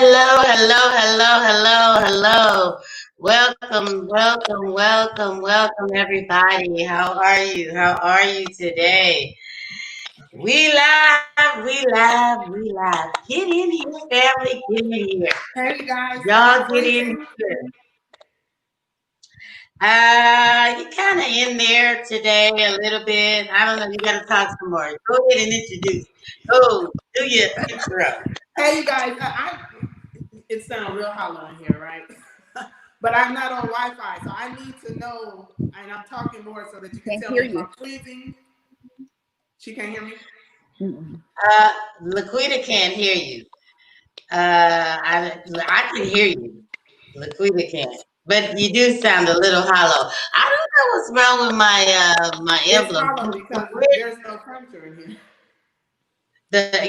Hello, hello, hello, hello, hello. Welcome, welcome, welcome, welcome, everybody. How are you? How are you today? We live, we live, we live. Get in here, family. Get in here. Hey guys, am I Y'all get in freezing? here. You kind of in there today a little bit. I don't know. You got to talk some more. Go ahead and introduce. Oh, do your intro. Hey you guys, it sounds real hollow in here, right? But I'm not on Wi-Fi, so I need to know, and I'm talking more so that you can Can't tell hear me if you. I'm freezing. She can't hear me? Laquita can't hear you. I can hear you. Laquita can't. But you do sound a little hollow. I don't know what's wrong with my It's emblem. hollow because there's no furniture in here.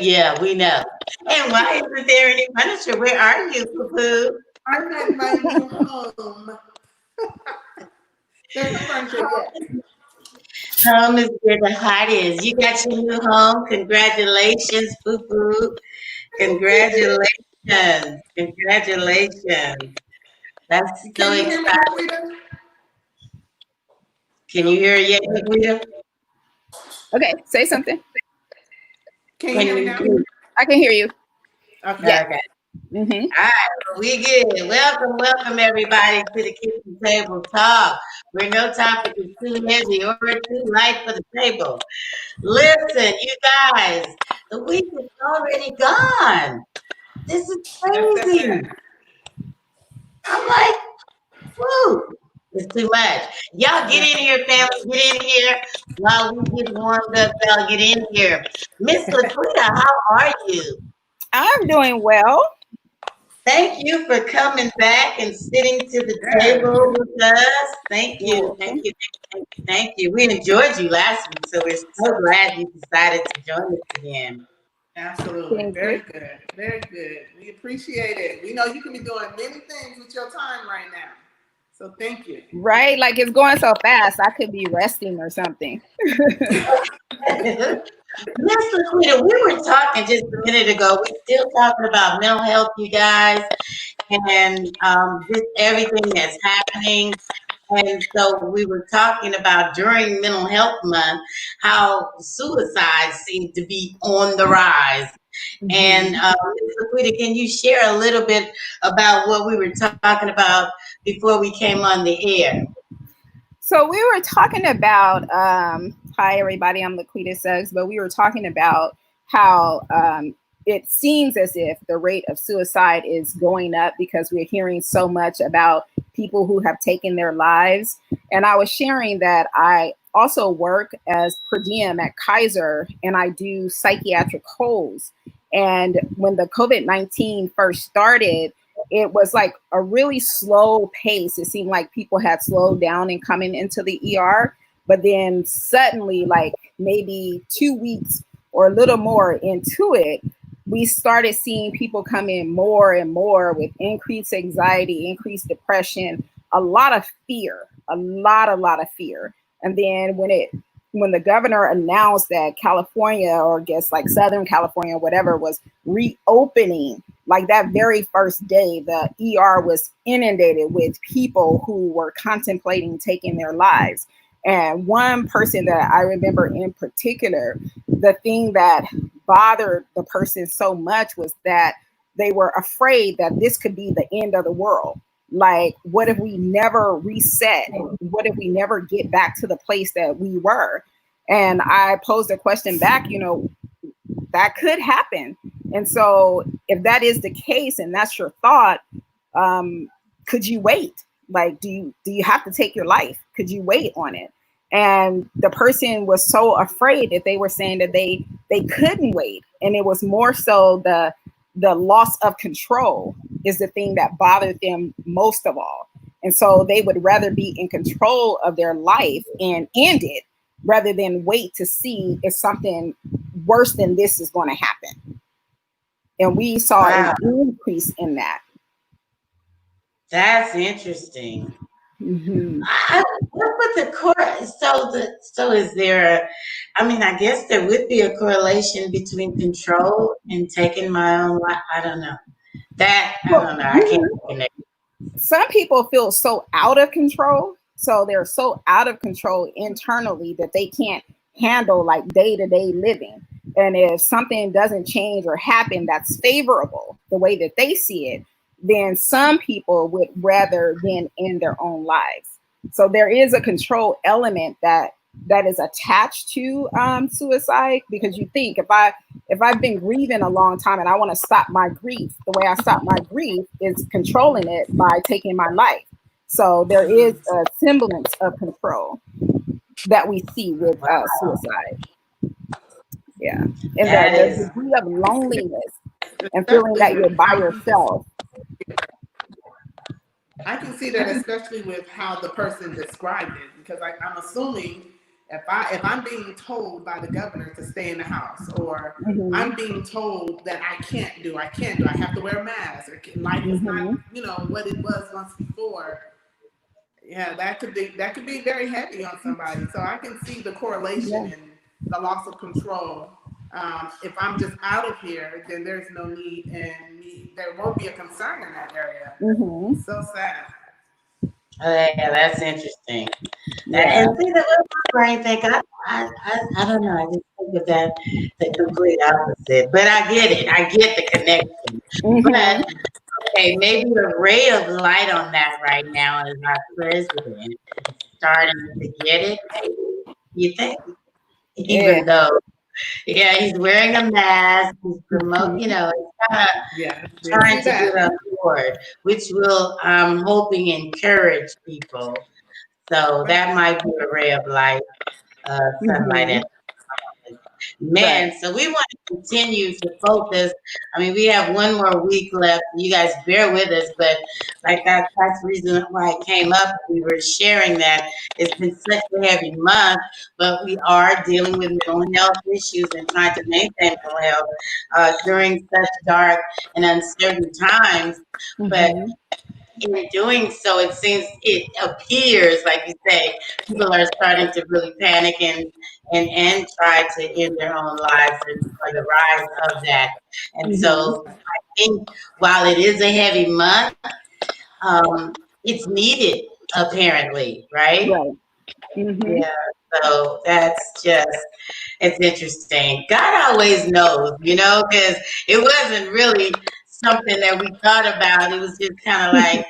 Yeah, we know. And why isn't there any furniture? Where are you, Poo? I'm at my new home. There's no furniture yet. Home is where the heart is. You got your new home. Congratulations, Poo. Congratulations. Congratulations. That's so Can you hear me, exciting. Laquita? Can you No. hear it yet, Laquita? Okay, say something. Can you Can hear me you? now? I can hear you. Okay. Yeah. Okay. Mm-hmm. All right, we good. Welcome, welcome everybody to the kitchen table talk, where no topic is too heavy or too light for the table. Listen, you guys, the week is already gone. This is That's that crazy. fast. I'm like, whoo, it's too much. Y'all get Yeah. in here, family. Get in here while we get warmed up. Y'all get in here. Miss Laquita, how are you? I'm doing well. Thank you for coming back and sitting to the Yeah. table with us. Thank You're you, thank welcome. you, thank you, thank you. We enjoyed you last week, so we're so glad you decided to join us again. Absolutely. Thank you. Very good. Very good. We appreciate it. We know you can be doing many things with your time right now. So thank you. Right? Like it's going so fast. I could be resting or something. Miss Laquita, we were talking just a minute ago. We're still talking about mental health, you guys, and just everything that's happening. And so we were talking about during Mental Health Month how suicide seemed to be on the rise. And Mhm. Ms. Laquita, can you share a little bit about what we were talking about before we came on the air? So we were talking about hi everybody, I'm Quita Suggs, but we were talking about how it seems as if the rate of suicide is going up because we're hearing so much about people who have taken their lives. And I was sharing that I also work as per diem at Kaiser and I do psychiatric holds. And when the COVID-19 first started, it was like a really slow pace. It seemed like people had slowed down in coming into the ER. But then suddenly, like maybe 2 weeks or a little more into it, we started seeing people come in more and more with increased anxiety, increased depression, a lot of fear, a lot of fear. And then when the governor announced that California, or I guess like Southern California, whatever, was reopening, like that very first day, the ER was inundated with people who were contemplating taking their lives. And one person that I remember in particular, the thing that bothered the person so much was that they were afraid that this could be the end of the world. Like, what if we never reset? What if we never get back to the place that we were? And I posed a question back, that could happen. And so, if that is the case and that's your thought, could you wait? Like, do you have to take your life? Could you wait on it? And the person was so afraid that they were saying that they couldn't wait, and it was more so the loss of control is the thing that bothered them most of all. And so they would rather be in control of their life and end it rather than wait to see if something worse than this is going to happen. And we saw an Wow, increase in that. that's interesting. Hmm. What would the core? So is there? I mean, I guess there would be a correlation between control and taking my own life. I don't know. That, I Well, don't know, I can't connect. some people feel so out of control. So they're so out of control internally that they can't handle like day-to-day living. And if something doesn't change or happen that's favorable the way that they see it, then some people would rather then end their own lives. So there is a control element that is attached to suicide, because you think if I've been grieving a long time and I want to stop my grief, the way I stop my grief is controlling it by taking my life. So there is a semblance of control that we see with suicide. Yeah. And That the is, degree of loneliness and feeling Especially that you're with by how yourself. I can see that, especially with how the person described it, because I'm assuming if I'm being told by the governor to stay in the house, or Mm-hmm. I'm being told that I can't do, I have to wear a mask, or life is not, Mm-hmm. what it was once before. Yeah, that could be very heavy on somebody. So I can see the correlation Yeah. in the loss of control. If I'm just out of here, then there's no need, and there won't be a concern in that area. Mm-hmm. So sad. yeah, that's interesting. That, Yeah. and see, the little brain think, I don't know, I just think of that the complete opposite. But I get it. I get the connection. Mm-hmm. But okay, maybe a ray of light on that right now is our president starting to get it. Maybe you think, Yeah. even though, yeah, he's wearing a mask, he's promote, Mm-hmm. he's kind of Yeah, did trying see to get that. on board, which will, I'm hoping, encourage people. So Right. that might be a ray of light, sunlight, Mm-hmm. and Right. man, so we want to continue to focus. I mean, we have one more week left. You guys bear with us, but like that's the reason why it came up. We were sharing that it's been such a heavy month, but we are dealing with mental health issues and trying to maintain mental health during such dark and uncertain times. But Mm-hmm. in doing so, it appears, like you say, people are starting to really panic and try to end their own lives, and for the rise of that. And Mm-hmm. so I think while it is a heavy month, it's needed apparently, right? Right. Mm-hmm. Yeah. So that's just, it's interesting. God always knows, because it wasn't really something that we thought about. It was just kind of like,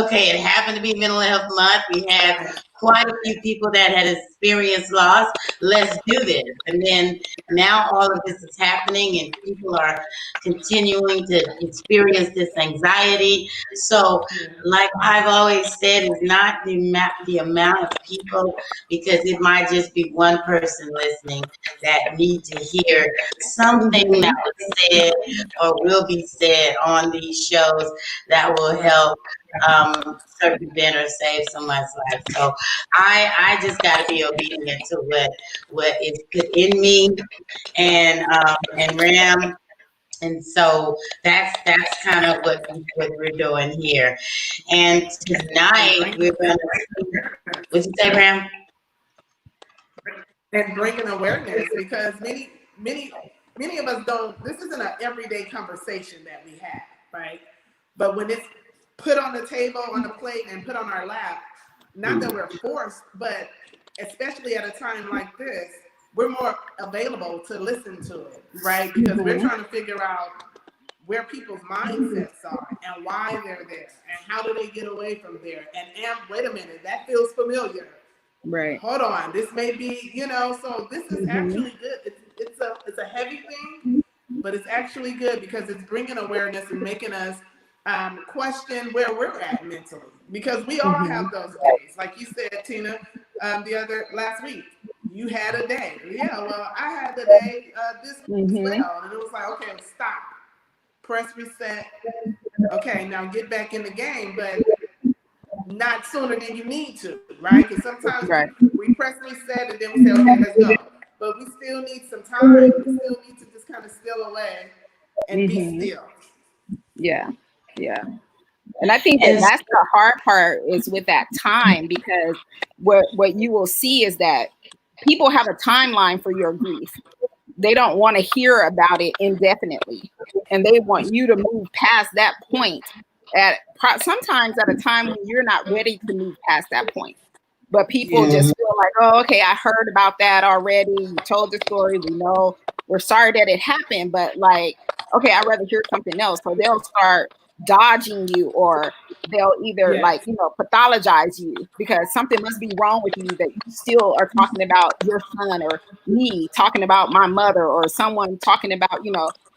okay, it happened to be Mental Health Month. We had Right. quite a few people that had experienced loss. Let's do this. And then now all of this is happening, and people are continuing to experience this anxiety. So, Yeah. like I've always said, it's not the amount of people, because it might just be one person listening that need to hear something that Mm-hmm. was said or will be said on these shows that will help circumvent or save someone's life. So I just got to be obedient to what is put in me, and Ram. And so that's kind of what we're doing here. And And tonight bringing we're gonna see. What'd you say, Ram? awareness, because many of us don't. This isn't an everyday conversation that we have, right? But when it's put on the table, on the plate, and put on our lap, not that we're forced, but especially at a time like this, we're more available to listen to it, right? Because we're Mm-hmm. trying to figure out where people's mindsets are and why they're there and how do they get away from there. And wait a minute, that feels familiar. Right. Hold on, this may be, so this is Mm-hmm. actually good. It's a heavy thing, but it's actually good because it's bringing awareness and making us question where we're at mentally, because we all Mm-hmm. have those days. Like you said, Tina, last week, you had a day. Yeah, well, I had the day this week as Mm-hmm. well, and it was like, okay, stop, press reset. Okay, now get back in the game, but not sooner than you need to, right? Because sometimes Right. we press reset and then we say, okay, let's go. But we still need some time. We still need to just kind of still away and be Mm-hmm. still. Yeah. Yeah. And I think that And that's the hard part is with that time, because what you will see is that people have a timeline for your grief. they don't want to hear about it indefinitely, and they want you to move past that point sometimes at a time when you're not ready to move past that point. But people just feel like, oh, okay, I heard about that already. You told the story. We know. We're sorry that it happened, but like, okay, I'd rather hear something else. So they'll start dodging you, or they'll either like, pathologize you because something must be wrong with you that you still are talking about your son, or me talking about my mother, or someone talking about,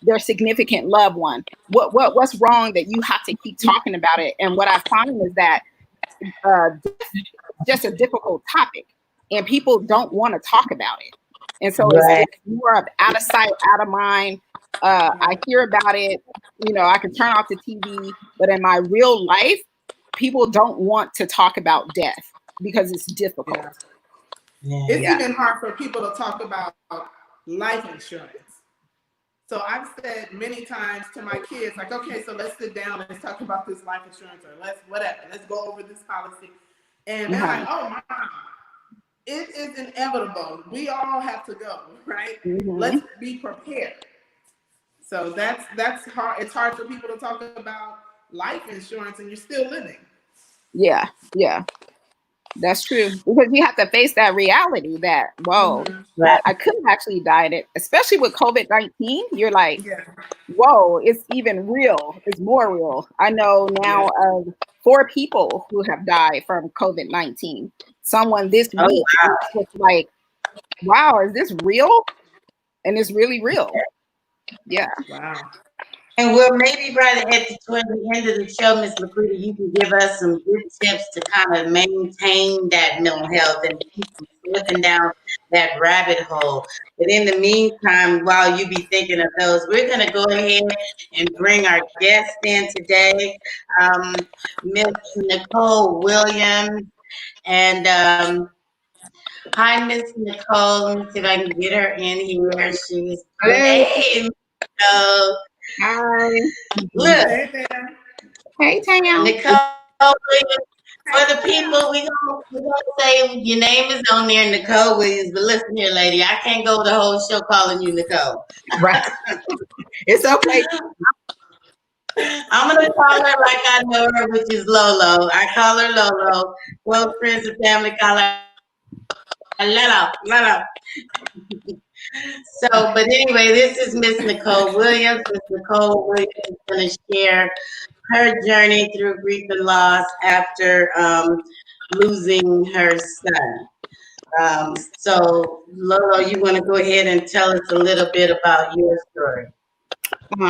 their significant loved one. What's wrong that you have to keep talking about it? And what I find is that just a difficult topic, and people don't want to talk about it. And so it's more of out of sight, out of mind. I hear about it, I can turn off the TV, but in my real life, people don't want to talk about death because it's difficult. It's even hard for people to talk about life insurance. So I've said many times to my kids, like, okay, so let's sit down and let's talk about this life insurance, or let's go over this policy. And they're like, oh, Mom, it is inevitable. We all have to go, right? Let's be prepared. So that's hard. It's hard for people to talk about life insurance and you're still living. Yeah. That's true. Because you have to face that reality that, whoa, I could have actually died. Especially with COVID-19, you're like, whoa, it's even real. It's more real. I know now of 4 people who have died from COVID-19. Someone this week was like, wow, is this real? And it's really real. Yeah. Wow. And well, maybe right toward the end of the show, Ms. Laquita, you can give us some good tips to kind of maintain that mental health and keep from slipping down that rabbit hole. But in the meantime, while you be thinking of those, we're going to go ahead and bring our guest in today, Ms. Nicole Williams. And hi, Ms. Nicole. Let me see if I can get her in here. She's hey, Nicole. Hi. Look. Hey, Tam. Nicole, for the people, we gonna say your name is on there, Nicole Williams. But listen here, lady, I can't go the whole show calling you Nicole. Right. It's okay. I'm gonna call her like I know her, which is Lolo. I call her Lolo. Close friends and family call her Lolo. So, but anyway, this is Ms. Nicole Williams. Ms. Nicole Williams is going to share her journey through grief and loss after losing her son. So, Lolo, you want to go ahead and tell us a little bit about your story?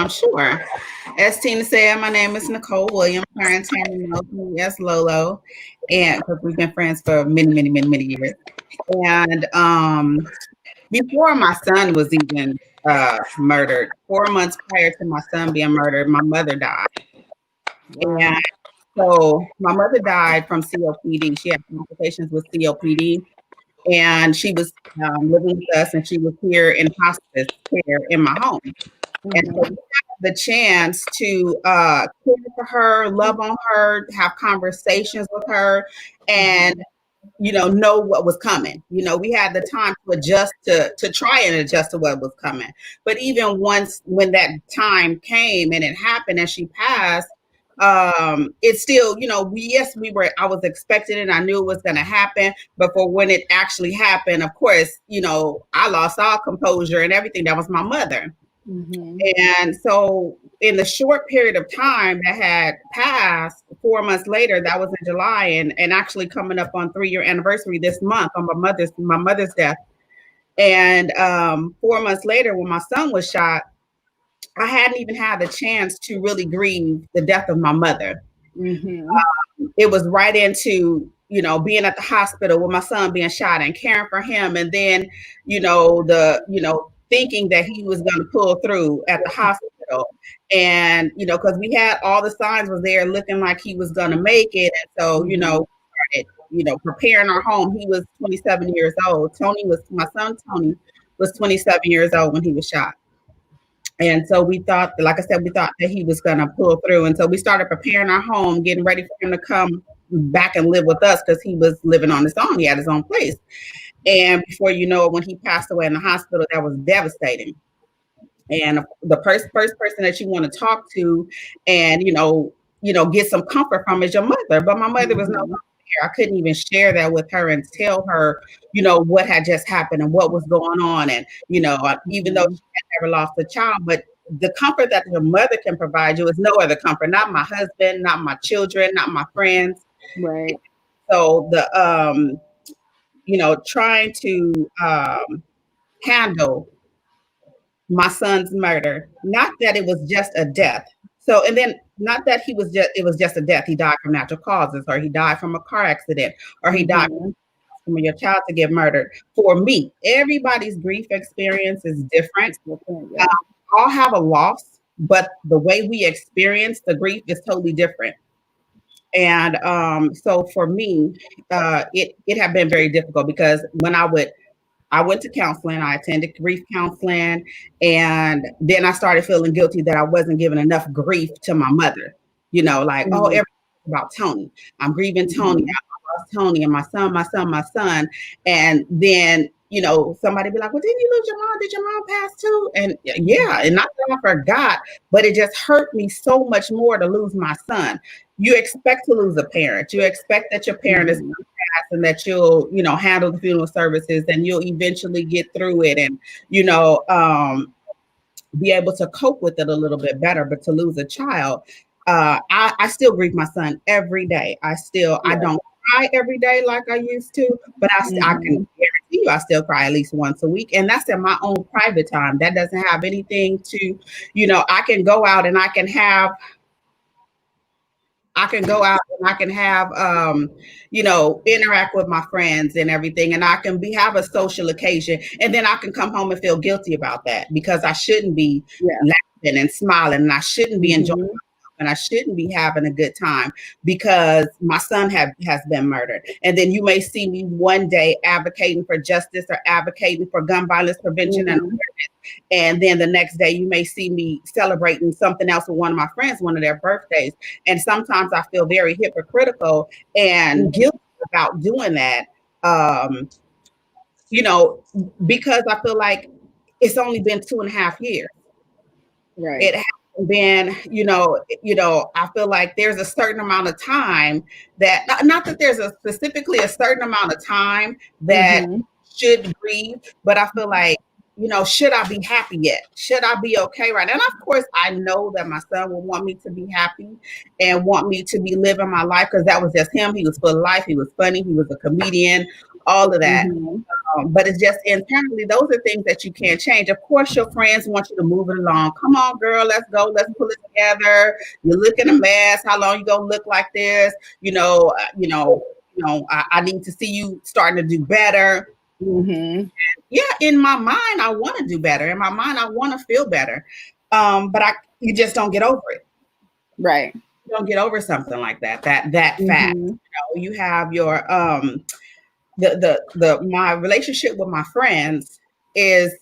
Sure. As Tina said, my name is Nicole Williams. Her and Tammy knows me as Lolo, and because we've been friends for many years. And before my son was even murdered, 4 months prior to my son being murdered, my mother died. And so my mother died from COPD. She had complications with COPD, and she was living with us, and she was here in hospice care in my home. And so we had the chance to care for her, love on her, have conversations with her, and know what was coming. We had the time to adjust to try and adjust to what was coming. But even when that time came and it happened and she passed, it's still, I was expecting it. I knew it was going to happen. But for when it actually happened, of course, I lost all composure and everything. That was my mother. And so in the short period of time that had passed, 4 months later, that was in July, and actually coming up on 3-year anniversary this month on my mother's death. And 4 months later, when my son was shot, I hadn't even had the chance to really grieve the death of my mother. It was right into being at the hospital with my son being shot and caring for him, and then thinking that he was going to pull through at the hospital. And, because we had all the signs was there looking like he was going to make it. And so, started, preparing our home. He was 27 years old. My son, Tony was 27 years old when he was shot. And so we thought, like I said, that he was going to pull through. And so we started preparing our home, getting ready for him to come back and live with us because he was living on his own. He had his own place. And before you know it, when he passed away in the hospital, that was devastating. And the first person that you want to talk to and, get some comfort from is your mother. But my mother was no longer here. I couldn't even share that with her and tell her, what had just happened and what was going on. And, even though she had never lost a child, but the comfort that your mother can provide you is no other comfort, not my husband, not my children, not my friends. Right. So trying to handle my son's murder, not that it was just a death. So, and then not that it was just a death. He died from natural causes, or he died from a car accident, or he died from your child to get murdered. For me, everybody's grief experience is different. All have a loss, but the way we experience the grief is totally different. And so for me, it had been very difficult because when I went to counseling, I attended grief counseling, and then I started feeling guilty that I wasn't giving enough grief to my mother. Oh, everything's about Tony. I'm grieving Tony. I lost Tony and my son. And then, somebody be like, well, didn't you lose your mom? Did your mom pass too? And yeah, and not that I forgot, but it just hurt me so much more to lose my son. You expect to lose a parent. You expect that your parent is and that you'll, handle the funeral services and you'll eventually get through it and, be able to cope with it a little bit better. But to lose a child, I still grieve my son every day. I don't cry every day like I used to, but I can guarantee you I still cry at least once a week. And that's in my own private time. That doesn't have anything to, I can go out and I can have interact with my friends and everything, and I can have a social occasion, and then I can come home and feel guilty about that because I shouldn't be laughing and smiling, and I shouldn't be enjoying myself, and I shouldn't be having a good time because my son has been murdered. And then you may see me one day advocating for justice or advocating for gun violence prevention and awareness. And then the next day you may see me celebrating something else with one of my friends, one of their birthdays. And sometimes I feel very hypocritical and guilty about doing that, because I feel like it's only been 2.5 years. Right. It hasn't been, I feel like there's a certain amount of time that, not that there's specifically a certain amount of time that should grieve, but I feel like, should I be happy yet? Should I be okay right now? And of course, I know that my son will want me to be happy and want me to be living my life because that was just him. He was full of life. He was funny. He was a comedian, all of that. But it's just internally, those are things that you can't change. Of course, your friends want you to move it along. Come on, girl, let's go. Let's pull it together. You're looking a mess. How long you gonna look like this? I need to see you starting to do better. Yeah, in my mind, I want to do better. In my mind, I want to feel better. But you just don't get over it. Right. You don't get over something like that fast. You have your my relationship with my friends is,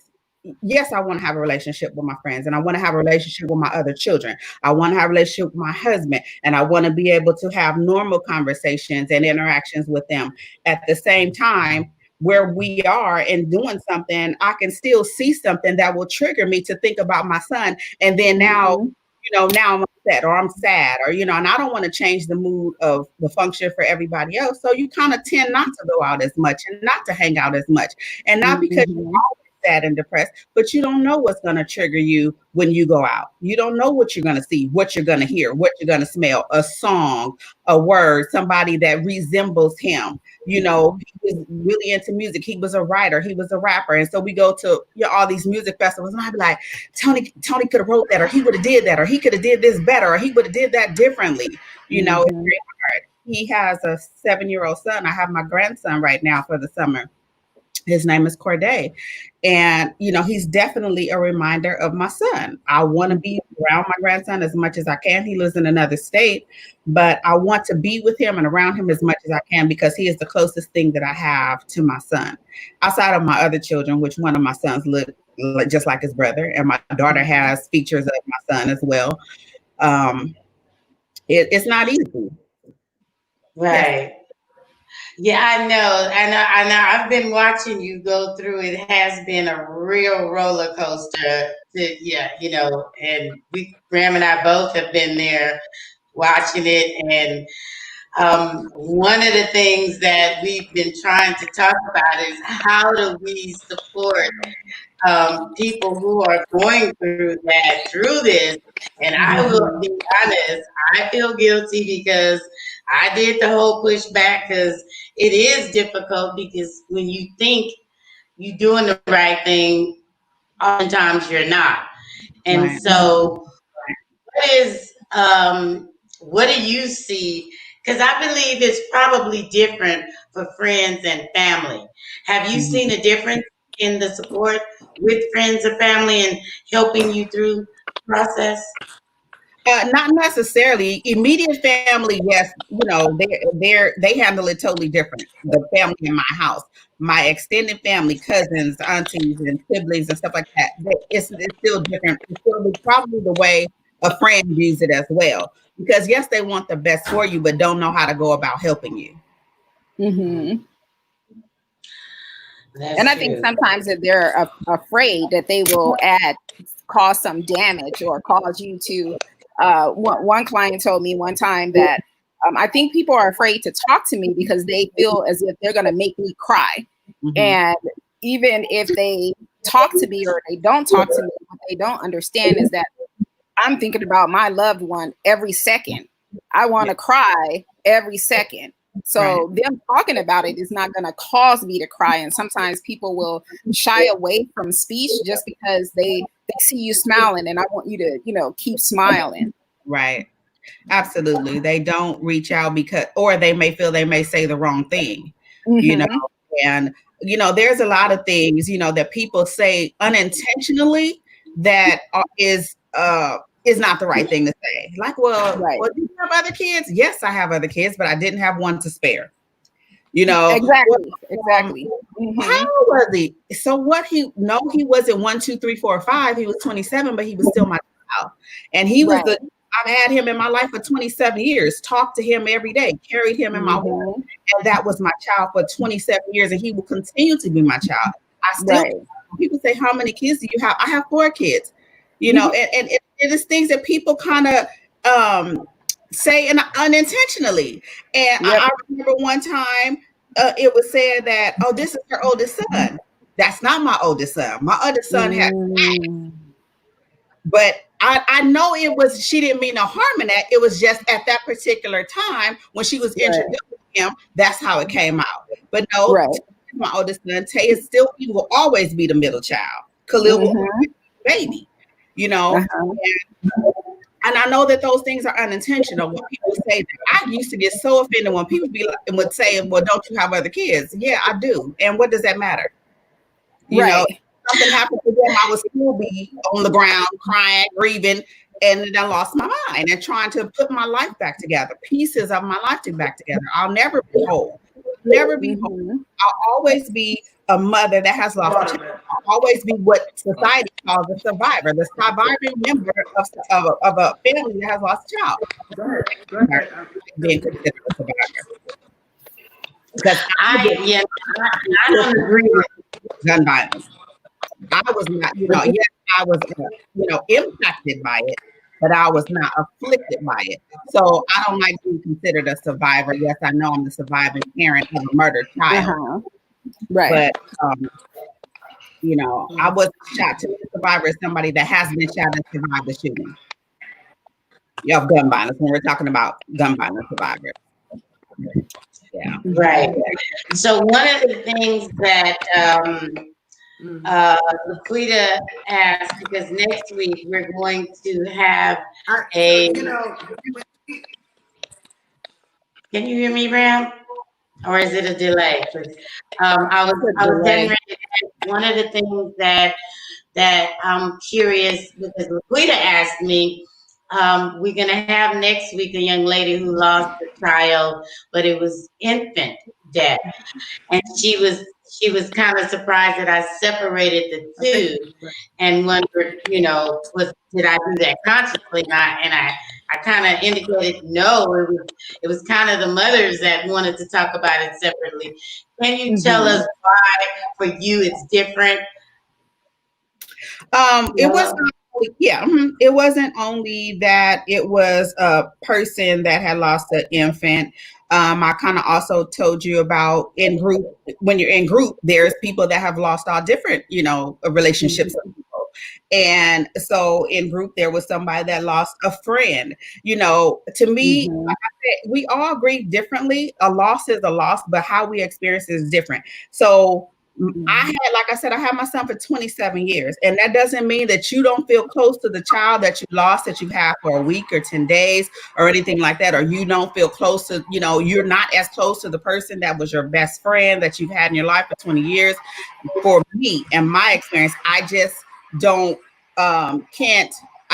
yes, I want to have a relationship with my friends, and I want to have a relationship with my other children. I want to have a relationship with my husband, and I want to be able to have normal conversations and interactions with them. At the same time, where we are and doing something, I can still see something that will trigger me to think about my son. And then now, now I'm upset or I'm sad or, and I don't want to change the mood of the function for everybody else. So you kind of tend not to go out as much and not to hang out as much. And not because you're always sad and depressed, but you don't know what's going to trigger you when you go out. You don't know what you're going to see, what you're going to hear, what you're going to smell, a song, a word, somebody that resembles him. He was really into music. He was a writer. He was a rapper. And so we go to all these music festivals, and I'd be like, Tony could have wrote that, or he would have did that, or he could have did this better, or he would have did that differently. It's very hard. He has a 7-year-old son. I have my grandson right now for the summer. His name is Corday. And, he's definitely a reminder of my son. I want to be around my grandson as much as I can. He lives in another state, but I want to be with him and around him as much as I can because he is the closest thing that I have to my son. Outside of my other children, which one of my sons look just like his brother, and my daughter has features of my son as well. It's not easy. Right. Yeah, I know. I've been watching you go through. It has been a real roller coaster. Yeah, and Graham and I both have been there watching it. And one of the things that we've been trying to talk about is how do we support people who are going through that through this. And I will be honest, I feel guilty because I did the whole pushback because it is difficult because when you think you're doing the right thing, oftentimes you're not. And Right. so what do you see? Because I believe it's probably different for friends and family. Have you Mhm. seen a difference in the support with friends and family and helping you through the process? Not necessarily immediate family. Yes, they handle it totally different. The family in my house, my extended family, cousins, aunties, and siblings, and stuff like that. It's still different. It's still probably the way a friend views it as well. Because yes, they want the best for you, but don't know how to go about helping you. Mm-hmm. And That's I think true. sometimes if they're afraid that they will cause some damage or cause you to. One client told me one time that I think people are afraid to talk to me because they feel as if they're going to make me cry. Mhm. And even if they talk to me or they don't talk to me, what they don't understand is that I'm thinking about my loved one every second. I want to cry every second. Right. So them talking about it is not going to cause me to cry. And sometimes people will shy away from speech just because they see you smiling, and I want you to, keep smiling. Right. Absolutely. They don't reach out because, or they may feel they may say the wrong thing, you know, Mm-hmm. and, there's a lot of things, that people say unintentionally that is not the right thing to say. Like, Right. do you have other kids? Yes, I have other kids, but I didn't have one to spare. Well, Exactly. um, Exactly. how Mm-hmm. old was he? So what he wasn't 1, 2, 3, 4, 5. He was 27, but he was still my child. And he was Right. I've had him in my life for 27 years, talked to him every day, carried him in my womb. Mm-hmm. And that was my child for 27 years. And he will continue to be my child. I still, Right. people say, how many kids do you have? I have 4 kids, Mm-hmm. and it is things that people kind of say unintentionally. And Yep. I remember one time it was said that, oh, this is her oldest son. That's not my oldest son. My other son had, Mm. but I know she didn't mean no harm in that. It was just at that particular time when she was Right. introduced to him, that's how it came out. But no, Right. my oldest son, Tay, he will always be the middle child. Khalil will always Mm-hmm. be the baby, Uh-huh. and I know that those things are unintentional. When people say that, I used to get so offended when people would say, well, don't you have other kids? Yeah, I do. And what does that matter? Right. Something happened to them, I would still be on the ground crying, grieving, and then I lost my mind and trying to put my life back together, pieces of my life back together. I'll never be whole. Never be whole. Mm-hmm. I'll always be a mother that has lost a child. I'll always be what society calls a survivor, the surviving member of a family that has lost a child. Go ahead. Being considered a survivor. Because I don't agree with gun violence. I was not, yes, I was, impacted by it, but I was not afflicted by it. So I don't like being considered a survivor. Yes, I know I'm the surviving parent of a murdered child, Uh-huh. Right. but I wasn't shot. To be a survivor is somebody that has been shot and survived the shooting. Of gun violence. When we're talking about gun violence survivors. Yeah. right. So one of the things that Quita asked, because next week we're going to have Can you hear me, Ram? Or is it a delay? I was getting ready to ask one of the things that I'm curious because Laquita asked me. We're gonna have next week a young lady who lost a child, but it was infant death, and she was kind of surprised that I separated the two, and wondered, did I do that consciously? And I I kind of indicated no. It was kind of the mothers that wanted to talk about it separately. Can you tell us why for you it's different? It wasn't it wasn't only that it was a person that had lost an infant. I kind of also told you about in group, when you're in group, there's people that have lost all different, relationships. And so in group, there was somebody that lost a friend. To me, like I said, we all grieve differently. A loss is a loss, but how we experience it is different. So like I said, I had my son for 27 years. And that doesn't mean that you don't feel close to the child that you lost, that you have for a week or 10 days or anything like that. Or you don't feel close to, you're not as close to the person that was your best friend that you've had in your life for 20 years. For me and my experience, I just don't, I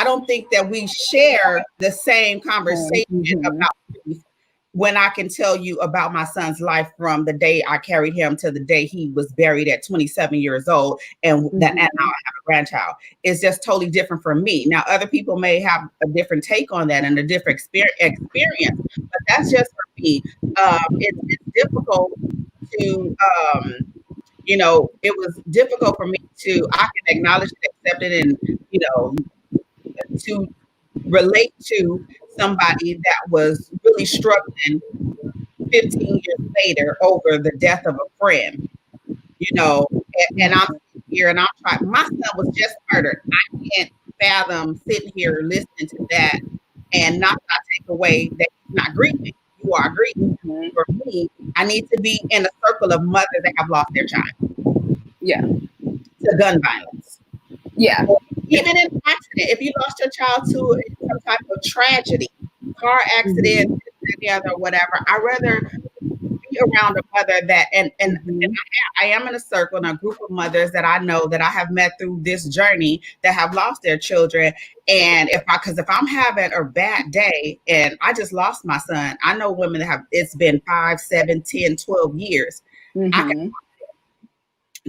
don't think that we share the same conversation about grief when I can tell you about my son's life from the day I carried him to the day he was buried at 27 years old, and that and now I have a grandchild. It's just totally different from me. Now, other people may have a different take on that and a different experience, but that's just for me. It's difficult to, it was difficult for me I can acknowledge and accept it and, to relate to somebody that was really struggling 15 years later over the death of a friend, and I'm here and I'm trying. My son was just murdered. I can't fathom sitting here listening to that and not take away that he's not grieving. You are grieving. For me, I need to be in a circle of mothers that have lost their child. Yeah. To gun violence. Yeah. Or even an accident. If you lost your child to some type of tragedy, car accident, together, whatever, I'd rather be around a mother that, and I am in a circle and a group of mothers that I know that I have met through this journey that have lost their children. And if I'm having a bad day and I just lost my son, I know women that it's been 5, 7, 10, 12 years.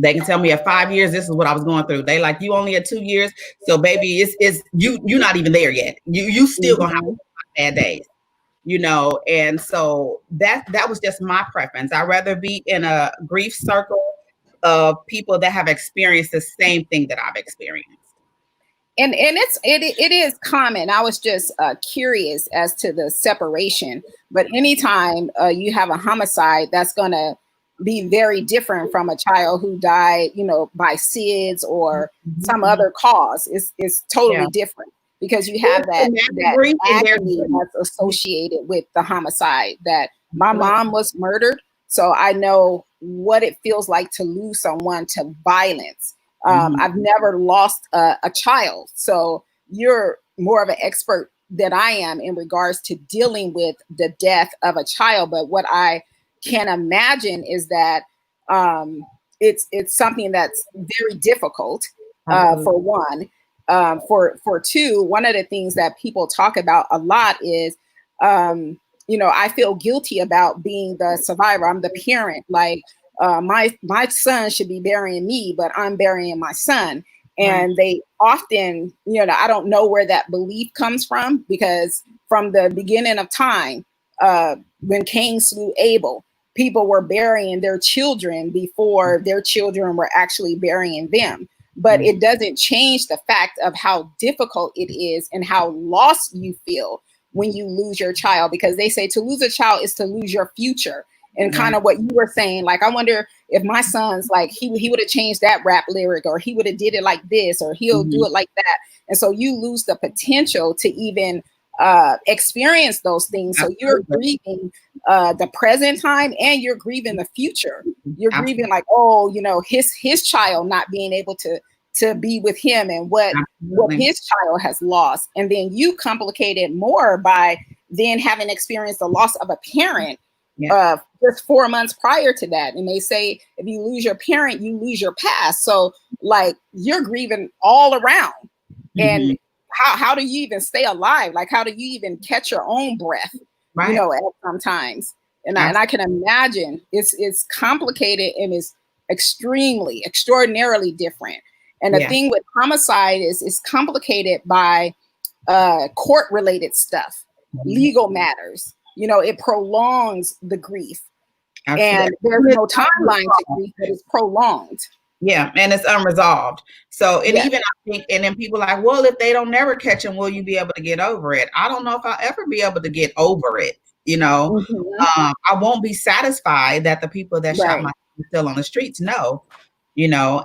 They can tell me at 5 years, this is what I was going through. They like, you only at 2 years. So baby, it's you're not even there yet. You still gonna have bad days, and so that was just my preference. I'd rather be in a grief circle of people that have experienced the same thing that I've experienced. And it is common. I was just curious as to the separation, but anytime you have a homicide, that's gonna be very different from a child who died, by SIDS or some other cause. It's totally different because you have that agony that's associated with the homicide. That my mom was murdered, so I know what it feels like to lose someone to violence. I've never lost a child, so you're more of an expert than I am in regards to dealing with the death of a child. But what I can imagine is that it's something that's very difficult for one. For two, one of the things that people talk about a lot is, I feel guilty about being the survivor. I'm the parent. Like my son should be burying me, but I'm burying my son. And they often, I don't know where that belief comes from, because from the beginning of time, when Cain slew Abel, people were burying their children before their children were actually burying them. But it doesn't change the fact of how difficult it is and how lost you feel when you lose your child, because they say to lose a child is to lose your future. And kind of what you were saying, like, I wonder if my son's like, he would have changed that rap lyric, or he would have did it like this, or he'll do it like that. And so you lose the potential to even experience those things. So you're grieving the present time, and you're grieving the future. You're grieving like, his child not being able to be with him, and what his child has lost. And then you complicate it more by then having experienced the loss of a parent just 4 months prior to that. And they say if you lose your parent, you lose your past. So like you're grieving all around. And how do you even stay alive? Like, how do you even catch your own breath? At sometimes. And I can imagine it's complicated and it's extraordinarily different. And the thing with homicide is it's complicated by court related stuff, legal matters. It prolongs the grief. Absolutely. And there's no timeline to grief, but it's prolonged. Yeah, and it's unresolved. So, and Yes. even I think, and then people are like, well, if they don't never catch him, will you be able to get over it? I don't know if I'll ever be able to get over it. I won't be satisfied that the people that shot my son still on the streets. No,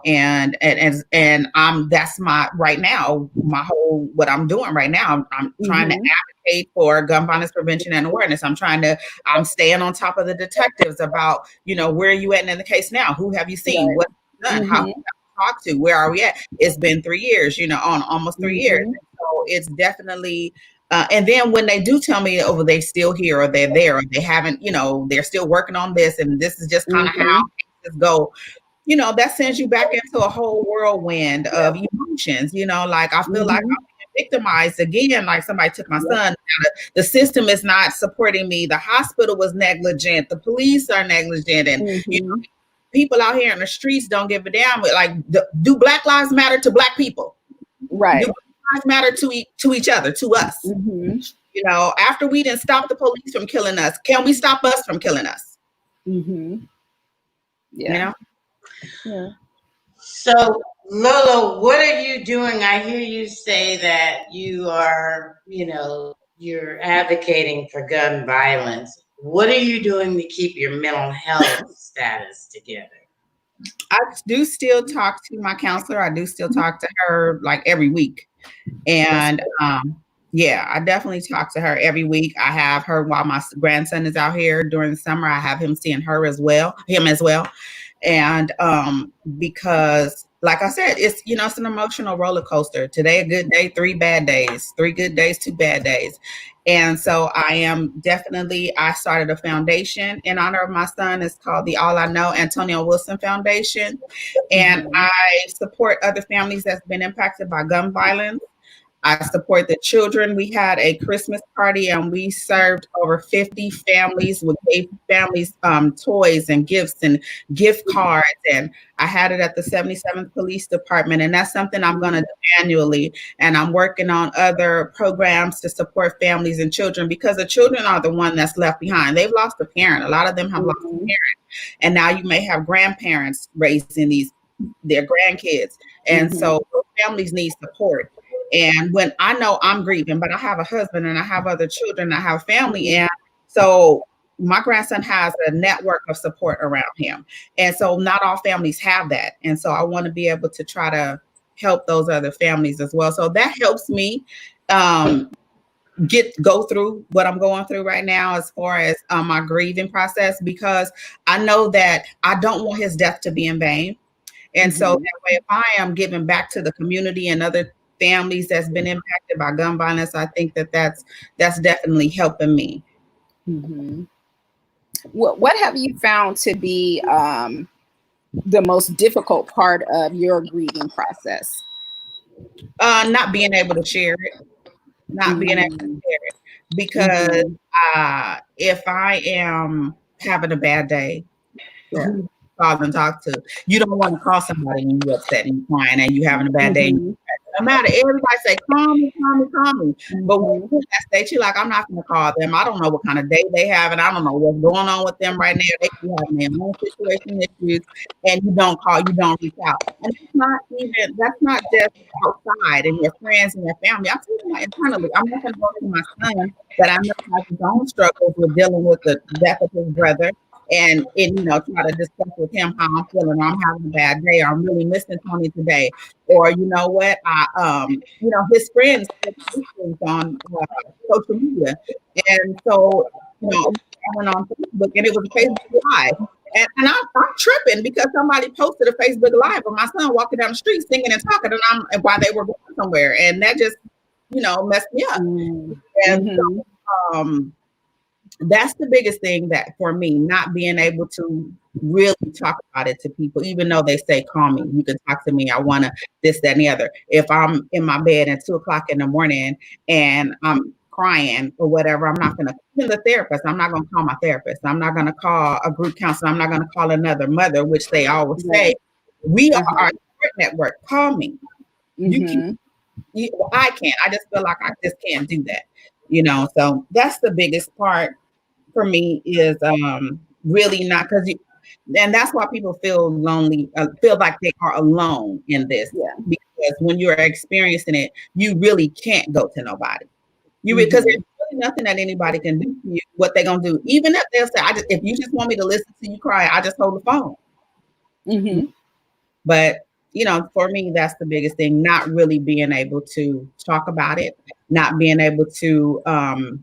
and that's my right now, what I'm doing right now. I'm trying to advocate for gun violence prevention and awareness. I'm staying on top of the detectives about, where are you at in the case now? Who have you seen? Right. What's done? How have you talked to? Where are we at? It's been 3 years, on almost 3 years. So it's definitely, and then when they do tell me, oh, they still here or they're there, or they haven't, they're still working on this, and this is just kind of how cases go. That sends you back into a whole whirlwind of emotions, like I feel like I'm being victimized again, like somebody took my son. The system is not supporting me. The hospital was negligent. The police are negligent. And, people out here in the streets don't give a damn. Like, do Black Lives Matter to Black people? Right. Do Black Lives Matter to each other, to us? After we didn't stop the police from killing us, can we stop us from killing us? Yeah. Yeah. So, Lolo, what are you doing? I hear you say that you are, you're advocating for gun violence. What are you doing to keep your mental health status together? I do still talk to my counselor. I do still talk to her like every week. And I definitely talk to her every week. I have her while my grandson is out here during the summer. I have him seeing him as well. And because, like I said, it's it's an emotional roller coaster. Today a good day, 3 bad days, 3 good days, 2 bad days. And so I started a foundation in honor of my son. It's called the All I Know Antonio Wilson Foundation. And I support other families that's been impacted by gun violence. I support the children. We had a Christmas party and we served over 50 families with families toys and gifts and gift cards. And I had it at the 77th Police Department. And that's something I'm going to do annually. And I'm working on other programs to support families and children, because the children are the one that's left behind. They've lost a parent. A lot of them have lost a parent. And now you may have grandparents raising their grandkids. And so families need support. And when I know I'm grieving, but I have a husband and I have other children, I have family. And so my grandson has a network of support around him. And so not all families have that. And so I want to be able to try to help those other families as well. So that helps me go through what I'm going through right now as far as my grieving process, because I know that I don't want his death to be in vain. And so that way, if I am giving back to the community and other families that's been impacted by gun violence, I think that's definitely helping me. What have you found to be the most difficult part of your grieving process? Not being able to share it. Because if I am having a bad day, who call and talk to? You don't want to call somebody when you're upset and you're crying and you're having a bad day. No matter, everybody say, call me. But when you're in that state, you're like, I'm not going to call them. I don't know what kind of day they have, and I don't know what's going on with them right now. They can have their own situation issues, and you don't call, you don't reach out. And that's not just outside and your friends and your family. I'm talking about internally. I'm not going to go to my son that I know has his own struggles with dealing with the death of his brother. And try to discuss with him how I'm feeling, or I'm having a bad day, or I'm really missing Tony today, or you know what, his friends on social media, and so I went on Facebook and it was a Facebook Live, and I'm tripping because somebody posted a Facebook Live of my son walking down the street singing and talking, and while they were going somewhere, and that just messed me up, and so that's the biggest thing that for me, not being able to really talk about it to people, even though they say, call me, you can talk to me, I want to this, that, and the other. If I'm in my bed at 2:00 in the morning and I'm crying or whatever, I'm not going to call the therapist. I'm not going to call my therapist. I'm not going to call a group counselor. I'm not going to call another mother, which they always say, we are our support network. Call me. You can I can't. I just feel like I just can't do that. So that's the biggest part for me is really not and that's why people feel lonely, feel like they are alone in this. Yeah. Because when you're experiencing it, you really can't go to nobody. Because there's really nothing that anybody can do for you. What they're gonna do, even if they'll say, if you just want me to listen to you cry, I just hold the phone. But for me, that's the biggest thing, not really being able to talk about it, not being able to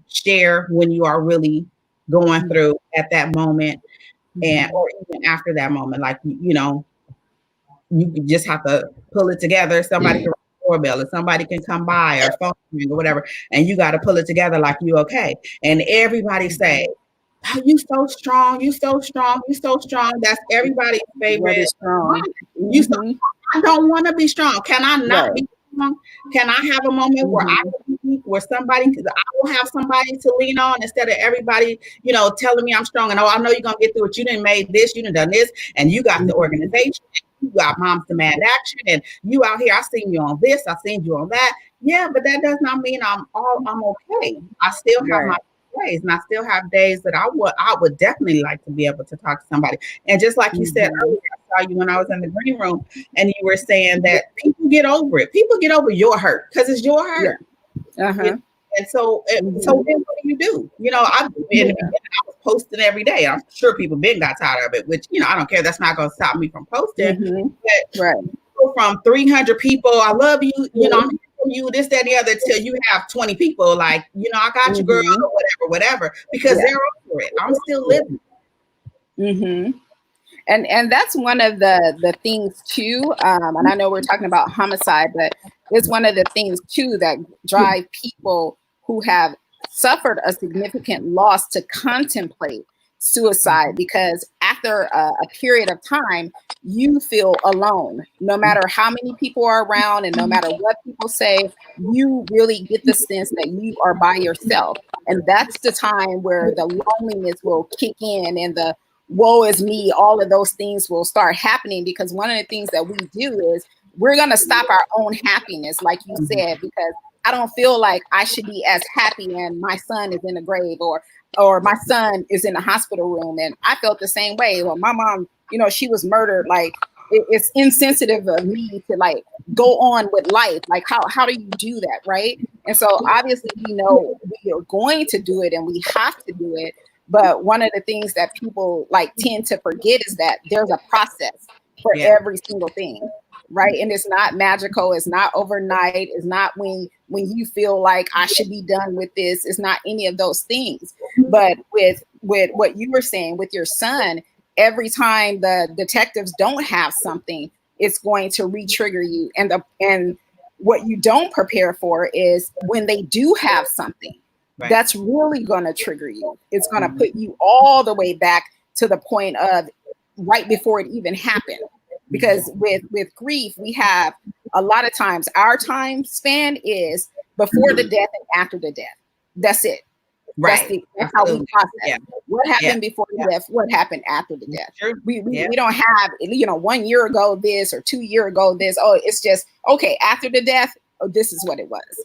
share when you are really going through at that moment, and or even after that moment, like you just have to pull it together. Somebody can ring the doorbell, or somebody can come by, or phone ring or whatever, and you got to pull it together like you okay. And everybody say, oh, you so strong, you so strong, you so strong. That's everybody's favorite. You so strong. I don't want to be strong. Can I not be strong? Can I have a moment where I where I will have somebody to lean on instead of everybody, telling me I'm strong and I know you're gonna get through it. You done made this, you done this, and you got the organization, you got Moms Demand Action, and you out here. I seen you on this, I seen you on that. Yeah, but that does not mean I'm okay. I still have my days, and I still have days that I would definitely like to be able to talk to somebody. And just like you said earlier, I saw you when I was in the green room, and you were saying that people get over it. People get over your hurt because it's your hurt. And so then what do? I was posting every day. I'm sure people been got tired of it, which I don't care. That's not going to stop me from posting. But from 300 people, I love you. I'm you this, that, and the other, till you have 20 people like, I got you, girl, or whatever, because they're over it. I'm still living. And that's one of the things too. And I know we're talking about homicide, but it's one of the things too that drive people who have suffered a significant loss to contemplate suicide, because after a period of time, you feel alone. No matter how many people are around and no matter what people say, you really get the sense that you are by yourself. And that's the time where the loneliness will kick in and the woe is me, all of those things will start happening, because one of the things that we do is we're going to stop our own happiness, like you said, because I don't feel like I should be as happy and my son is in the grave or my son is in the hospital room. And I felt the same way. Well, my mom, she was murdered. Like, it's insensitive of me to like go on with life. Like, how do you do that? Right. And so obviously, we are going to do it and we have to do it. But one of the things that people like tend to forget is that there's a process for every single thing. Right. And it's not magical. It's not overnight. It's not when you feel like I should be done with this. It's not any of those things. But with what you were saying with your son, every time the detectives don't have something, it's going to re-trigger you. And what you don't prepare for is when they do have something, that's really going to trigger you. It's going to put you all the way back to the point of right before it even happened. Because with grief, we have a lot of times our time span is before the death and after the death. That's it. Right. That's how we process. What happened before the death? What happened after the death? We don't have 1 year ago this or 2 years ago this. Oh, it's just okay after the death. Oh, this is what it was,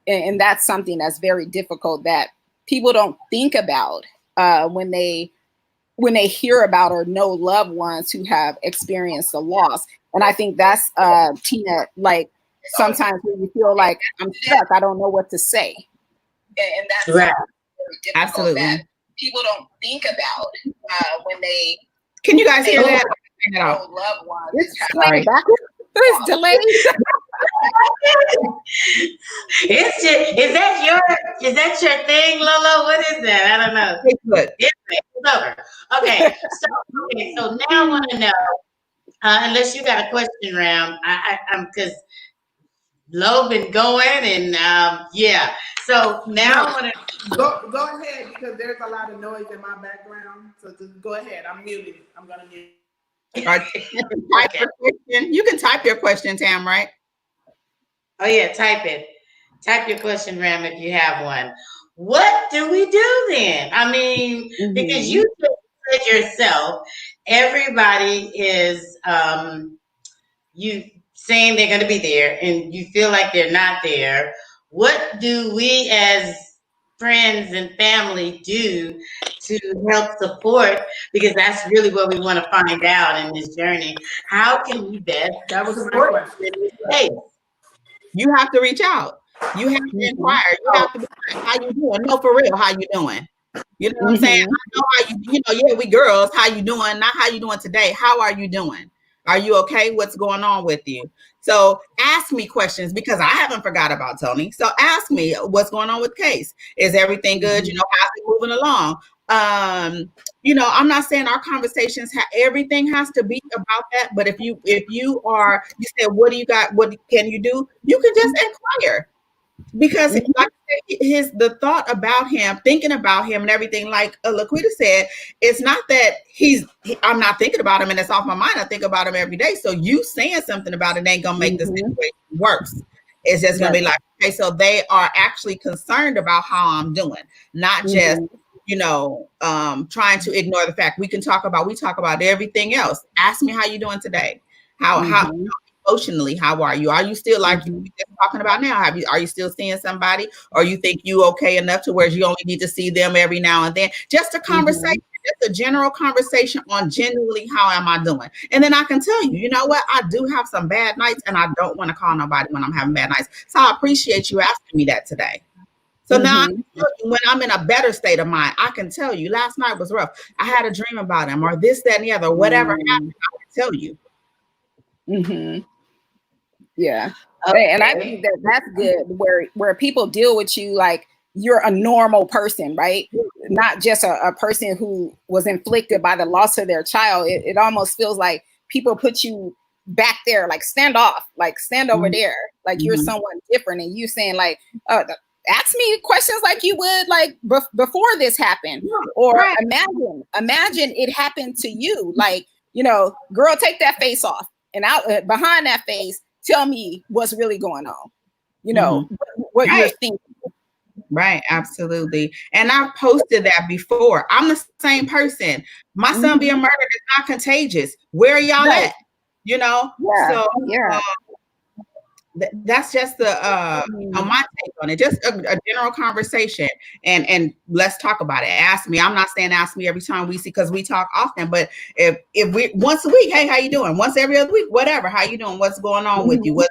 and that's something that's very difficult that people don't think about when they hear about or know loved ones who have experienced a loss. And I think that's Tina, like sometimes when you feel like I'm stuck, I don't know what to say. And that's very difficult. Absolutely. That people don't think about when they. Can you guys hear that? Know loved ones. It's delayed. Is that your thing, Lolo? What is that? I don't know. It's over. Okay. So now I want to know, unless you got a question, Ram, I'm because Lo been going and So now I want to go ahead, because there's a lot of noise in my background. So just go ahead. I'm muting. I'm gonna mute. You can type your question, Tam, right? Oh yeah, type it. Type your question, Ram, if you have one. What do we do then? I mean, because you just said yourself, everybody is saying they're going to be there and you feel like they're not there, what do we as friends and family do to help support? Because that's really what we want to find out in this journey. How can we best That was my support question. you in this space? You have to reach out. You have to inquire. You have to be like, how you doing? No, for real, how you doing? You know what I'm saying? I know how you know, yeah, we girls, how you doing? Not how you doing today. How are you doing? Are you okay? What's going on with you? So ask me questions because I haven't forgot about Tony. So ask me what's going on with Case. Is everything good? You know, how's it moving along? You know, I'm not saying our conversations everything has to be about that, but if you said, what do you got? What can you do? You can just inquire. Because like I said, the thought about him, thinking about him and everything, like Laquita said, it's not that I'm not thinking about him and it's off my mind. I think about him every day. So you saying something about it ain't gonna make the situation worse. It's just gonna be like, okay, so they are actually concerned about how I'm doing, not just you know, trying to ignore the fact. We talk about everything else. Ask me how you doing today. How emotionally, how are you? Are you still like we just talking about now? Are you still seeing somebody, or you think you okay enough to where you only need to see them every now and then? Just a conversation, just a general conversation on genuinely how am I doing? And then I can tell you, you know what? I do have some bad nights, and I don't want to call nobody when I'm having bad nights. So I appreciate you asking me that today. So now when I'm in a better state of mind, I can tell you last night was rough. I had a dream about him, or this, that, and the other, whatever happened, I can tell you. Yeah. Okay. And I think that's good where people deal with you like you're a normal person, right? Not just a person who was inflicted by the loss of their child. It almost feels like people put you back there, like stand off, like stand over there, like you're someone different. And you saying like, ask me questions like you would like before this happened. Or imagine it happened to you. Like, you know, girl, take that face off. And out behind that face, tell me what's really going on. You know, what you're thinking. Right, absolutely. And I've posted that before. I'm the same person. My son being murdered is not contagious. Where are y'all at? You know? So that's just the my take on it. Just a general conversation, and let's talk about it. Ask me. I'm not saying ask me every time we see, because we talk often. But if we once a week, hey, how you doing? Once every other week, whatever. How you doing? What's going on with you? What's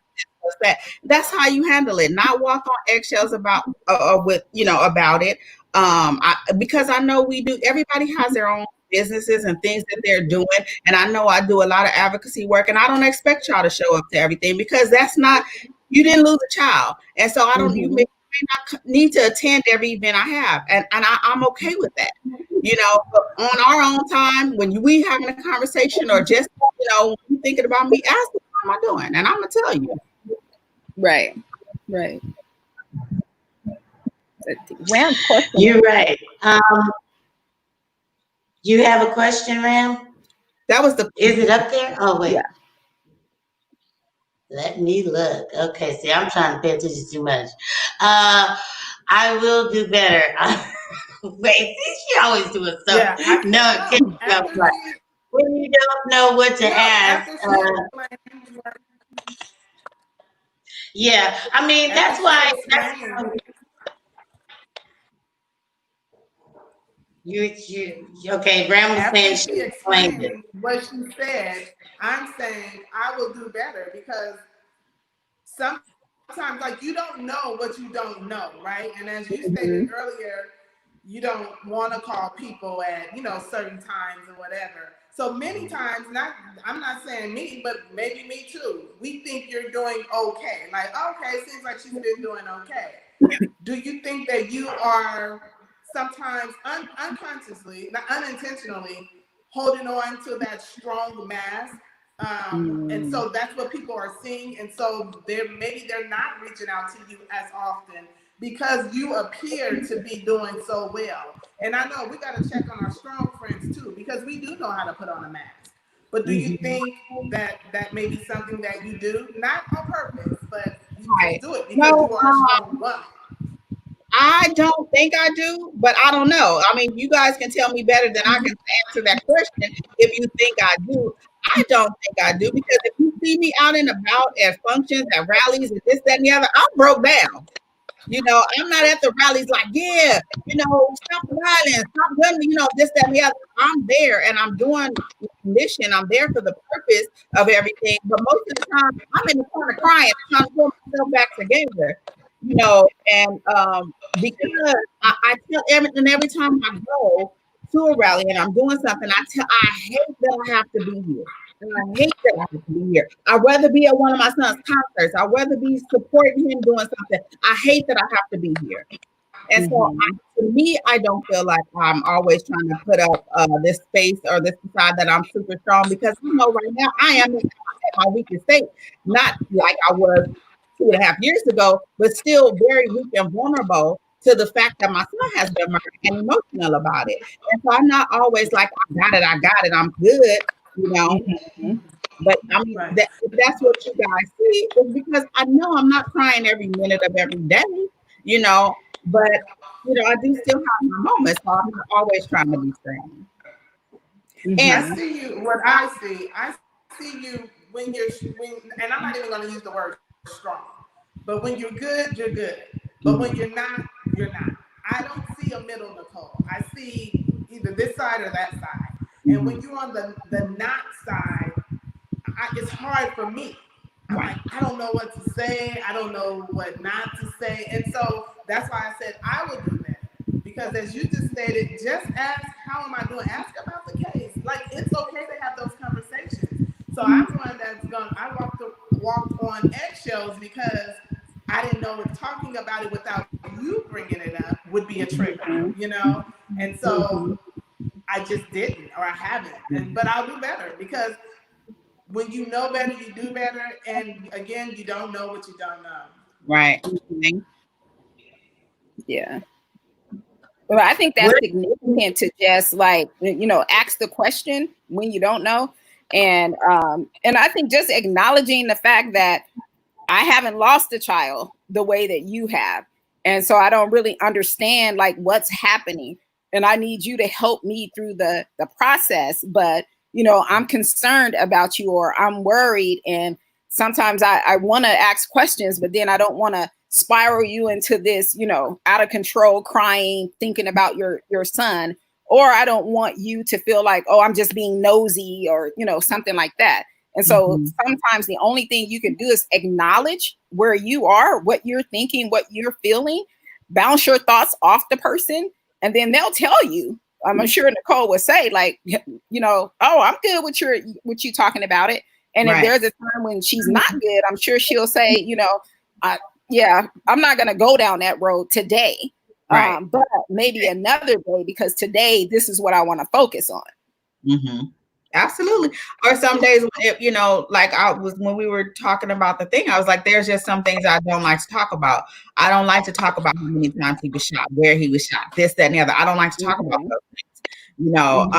that? That's how you handle it. Not walk on eggshells about about it. Because I know we do. Everybody has their own businesses and things that they're doing. And I know I do a lot of advocacy work, and I don't expect y'all to show up to everything, because that's not, you didn't lose a child. And so I don't, you may not need to attend every event I have. And I'm okay with that. You know, but on our own time, when we having a conversation, or just, you know, thinking about me, ask me how am I doing? And I'm going to tell you. Right. Ram's question. You're right. You have a question, Ram? That was Is it up there? Oh, wait. Yeah. Let me look. Okay, see, I'm trying to pay attention too much. I will do better. Wait, see, she always doing something. When you don't know what to ask. Yeah, I mean, that's why. Okay, Graham was saying she explained it. What she said, I'm saying I will do better, because sometimes, like, you don't know what you don't know, right? And as you stated earlier, you don't want to call people at, you know, certain times or whatever. So many times, I'm not saying me, but maybe me too, we think you're doing okay. Like, okay, seems like she's been doing okay. Do you think that you are sometimes unconsciously, not unintentionally, holding on to that strong mask? And so that's what people are seeing. And so they're not reaching out to you as often, because you appear to be doing so well. And I know we got to check on our strong friends too, because we do know how to put on a mask. But do you think that may be something that you do, not on purpose, but you just do it because you are a strong woman? I don't think I do, but I don't know. I mean, you guys can tell me better than I can answer that question if you think I do. I don't think I do, because if you see me out and about at functions, at rallies, and this, that, and the other, I'm broke down. You know, I'm not at the rallies like, yeah, you know, stop the violence, stop gun, you know, this, that, and the other. I'm there and I'm doing mission. I'm there for the purpose of everything. But most of the time, I'm in the corner crying, trying to pull myself back together. You know, and because I tell every time I go to a rally and I'm doing something, I hate that I have to be here. And I hate that I have to be here. I'd rather be at one of my son's concerts. I'd rather be supporting him doing something. I hate that I have to be here. And so, to me, I don't feel like I'm always trying to put up this space or this facade that I'm super strong, because you know, right now I am at my weakest state, not like I was 2.5 years ago, but still very weak and vulnerable to the fact that my son has been murdered and emotional about it. And so I'm not always like, I got it, I'm good, you know. But I mean, if that's what you guys see, is because I know I'm not crying every minute of every day, you know. But you know, I do still have my moments, so I'm not always trying to be strong. And I see you. What I see you when and I'm not even going to use the word strong, but when you're good, you're good. But when you're not, you're not. I don't see a middle, Nicole. I see either this side or that side. And when you're on the not side, it's hard for me. I'm like, I don't know what to say. I don't know what not to say. And so that's why I said I would do that. Because as you just stated, just ask, how am I doing? Ask about the case. Like, it's okay to have those conversations. So I'm one I walked on eggshells because I didn't know if talking about it without you bringing it up would be a trigger, you know? And so I just didn't, or I haven't. But I'll do better, because when you know better, you do better. And again, you don't know what you don't know. Right. Yeah. Well, I think that's significant to just, like, you know, ask the question when you don't know. And I think just acknowledging the fact that I haven't lost a child the way that you have. And so I don't really understand like what's happening. And I need you to help me through the process. But, you know, I'm concerned about you, or I'm worried. And sometimes I want to ask questions, but then I don't want to spiral you into this, you know, out of control, crying, thinking about your son. Or I don't want you to feel like, oh, I'm just being nosy, or, you know, something like that. And so sometimes the only thing you can do is acknowledge where you are, what you're thinking, what you're feeling, bounce your thoughts off the person, and then they'll tell you. I'm sure Nicole would say, like, you know, oh, I'm good with you talking about it. And if there's a time when she's not good, I'm sure she'll say, you know, yeah, I'm not going to go down that road today, but maybe another day, because today this is what I want to focus on. Absolutely. Or some days, you know, like when we were talking about the thing, I was like, there's just some things I don't like to talk about. I don't like to talk about how many times he was shot, where he was shot, this, that, and the other. I don't like to talk about those things. You know,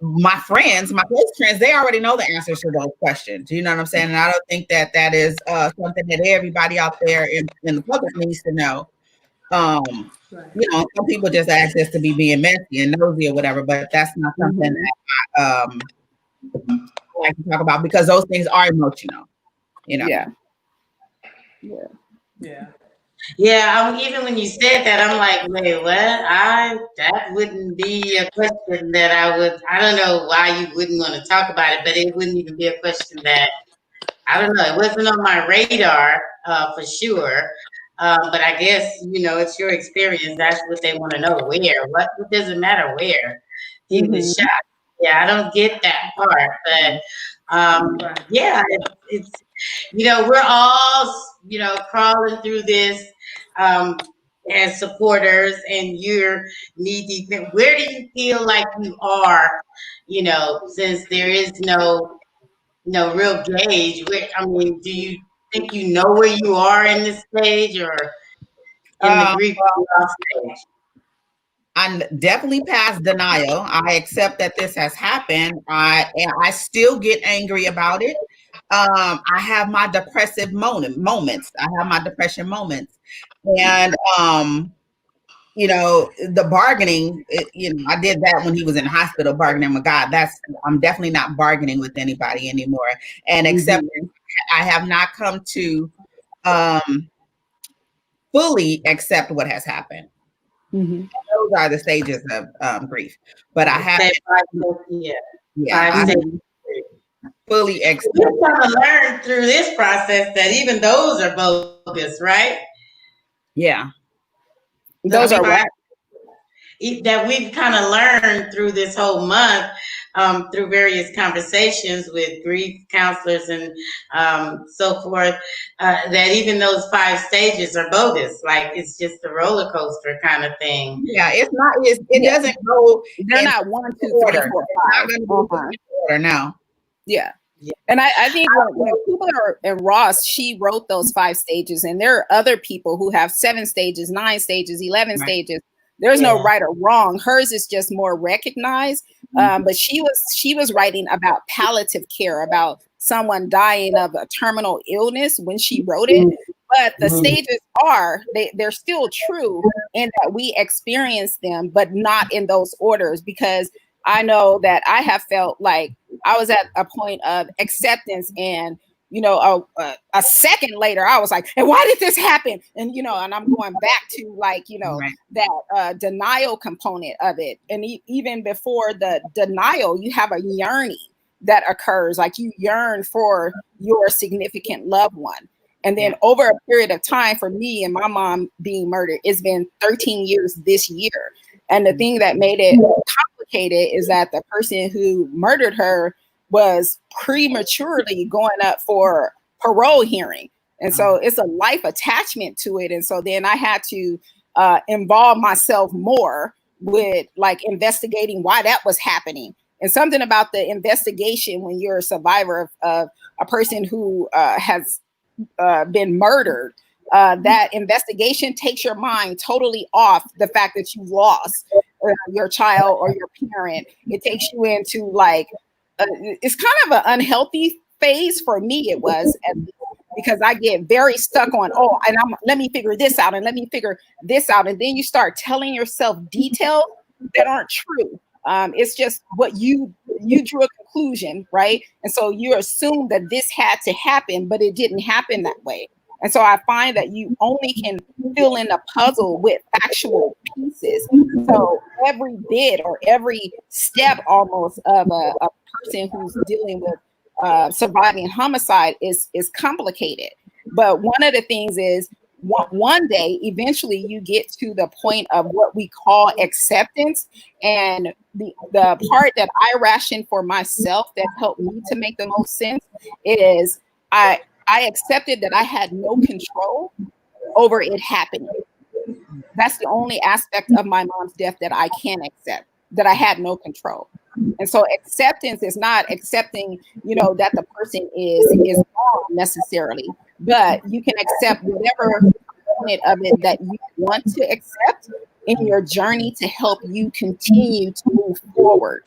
my friends, my close friends, they already know the answers to those questions. You know what I'm saying? And I don't think that is something that everybody out there in the public needs to know. You know, some people just ask us to be being messy and nosy or whatever, but that's not something that I like to talk about, because those things are emotional, you know. Yeah, even when you said that, I'm like, wait, what? That wouldn't be a question that I don't know why you wouldn't want to talk about it, but it wouldn't even be a question that, I don't know, it wasn't on my radar for sure. But I guess, you know, it's your experience. That's what they want to know. Where? What? It doesn't matter where he was shot. Yeah, I don't get that part. But yeah, it's you know, we're all, you know, crawling through this as supporters, and you're knee deep. Where do you feel like you are, you know, since there is no real gauge? I mean, do you think you know where you are in this stage, or in the grief stage? I'm definitely past denial. I accept that this has happened. I still get angry about it. I have my depressive moments. I have my depression moments, and the bargaining, I did that when he was in the hospital, bargaining with God. I'm definitely not bargaining with anybody anymore. And except I have not come to fully accept what has happened. Those are the stages of grief. But I have fully accept. We're going to learn through this process that even those are bogus, right? Yeah. Those are what? That we've kind of learned through this whole month, through various conversations with grief counselors and so forth, that even those 5 stages are bogus. Like it's just a roller coaster kind of thing. Yeah, it's not. It doesn't go. They're not 1, 2, 3, 4, 5. Order now. Yeah. And I think when people are, and Ross, she wrote those 5 stages, and there are other people who have 7 stages, 9 stages, 11 stages. There's no right or wrong. Hers is just more recognized. But she was writing about palliative care, about someone dying of a terminal illness when she wrote it. But the stages they're still true in that we experience them, but not in those orders, because I know that I have felt like I was at a point of acceptance, and a second later I was like, and why did this happen? And and I'm going back to that denial component of it. And even before the denial, you have a yearning that occurs, like you yearn for your significant loved one. And then over a period of time, for me and my mom being murdered, it's been 13 years this year. And the thing that made it complicated is that the person who murdered her was prematurely going up for parole hearing. And so it's a life attachment to it. And so then I had to involve myself more with like investigating why that was happening. And something about the investigation when you're a survivor of a person who has been murdered, that investigation takes your mind totally off the fact that you lost your child or your parent. It takes you into like, it's kind of an unhealthy phase for me. It was, because I get very stuck on, let me figure this out and let me figure this out. And then you start telling yourself details that aren't true. It's just what you drew a conclusion, right? And so you assume that this had to happen, but it didn't happen that way. And so I find that you only can fill in the puzzle with actual pieces. So every bit or every step almost of a person who's dealing with surviving homicide is complicated. But one of the things is, one day, eventually you get to the point of what we call acceptance. And the part that I rationed for myself that helped me to make the most sense is I accepted that I had no control over it happening. That's the only aspect of my mom's death that I can accept, that I had no control. And so acceptance is not accepting, that the person is wrong necessarily, but you can accept whatever component of it that you want to accept in your journey to help you continue to move forward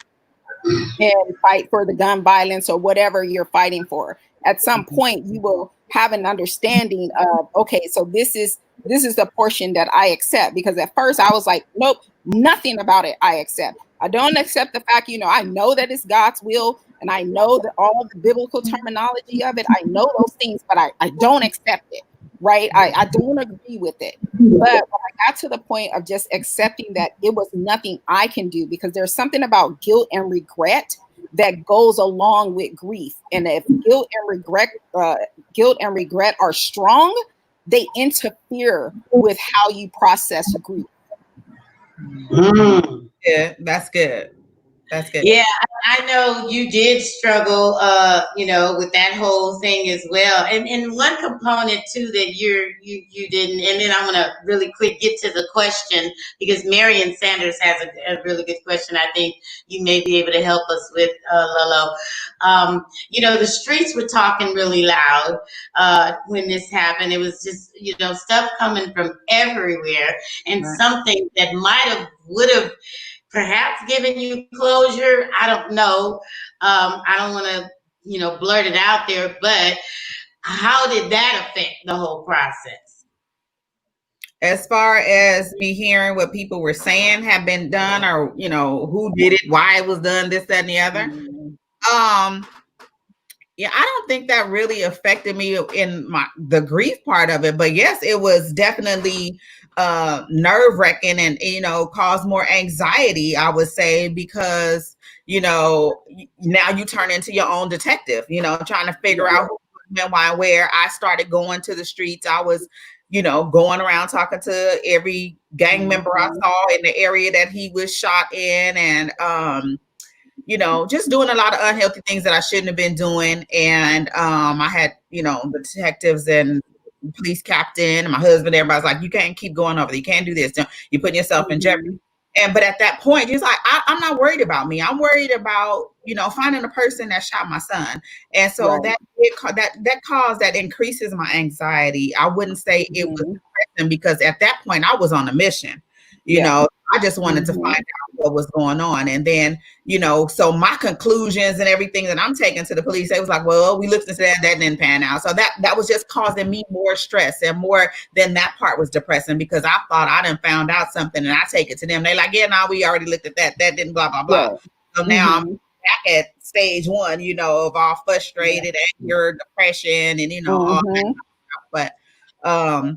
and fight for the gun violence or whatever you're fighting for. At some point, you will have an understanding of, okay, so this is the portion that I accept. Because at first I was like, nope, nothing about it I accept. I don't accept the fact, I know that it's God's will, and I know that all the biblical terminology of it, I know those things, but I don't accept it, right? I don't agree with it. But when I got to the point of just accepting that it was nothing I can do, because there's something about guilt and regret that goes along with grief. And if guilt and regret are strong, they interfere with how you process grief. Yeah, that's good. That's good. Yeah, I know you did struggle, with that whole thing as well. And one component too that you didn't. And then I'm gonna really quick get to the question, because Marion Sanders has a really good question. I think you may be able to help us with, Lolo. The streets were talking really loud when this happened. It was just stuff coming from everywhere, and something that would have perhaps giving you closure. I don't know. I don't want to, blurt it out there, but how did that affect the whole process? As far as me hearing what people were saying have been done, or who did it, why it was done, this, that, and the other. Yeah, I don't think that really affected me in the grief part of it, but yes, it was definitely nerve-wracking and caused more anxiety, I would say, because now you turn into your own detective, trying to figure out who, when, why, where. I started going to the streets. I was going around talking to every gang member I saw in the area that he was shot in, and just doing a lot of unhealthy things that I shouldn't have been doing. And I had, the detectives and police captain and my husband, everybody's like, you can't keep going over there. You can't do this. You're putting yourself in jeopardy. But at that point, he's like, I'm not worried about me. I'm worried about, finding the person that shot my son. And so that caused, that increases my anxiety. I wouldn't say it was depressing, because at that point I was on a mission, I just wanted to find out what was going on. And then, so my conclusions and everything that I'm taking to the police, they was like, well, we looked into that didn't pan out. So that was just causing me more stress, and more than that part was depressing, because I thought I done found out something, and I take it to them. They like, yeah, no, we already looked at that didn't blah, blah, blah. Right. So now I'm back at stage one, of all frustrated, anger, depression, and, all that stuff. But,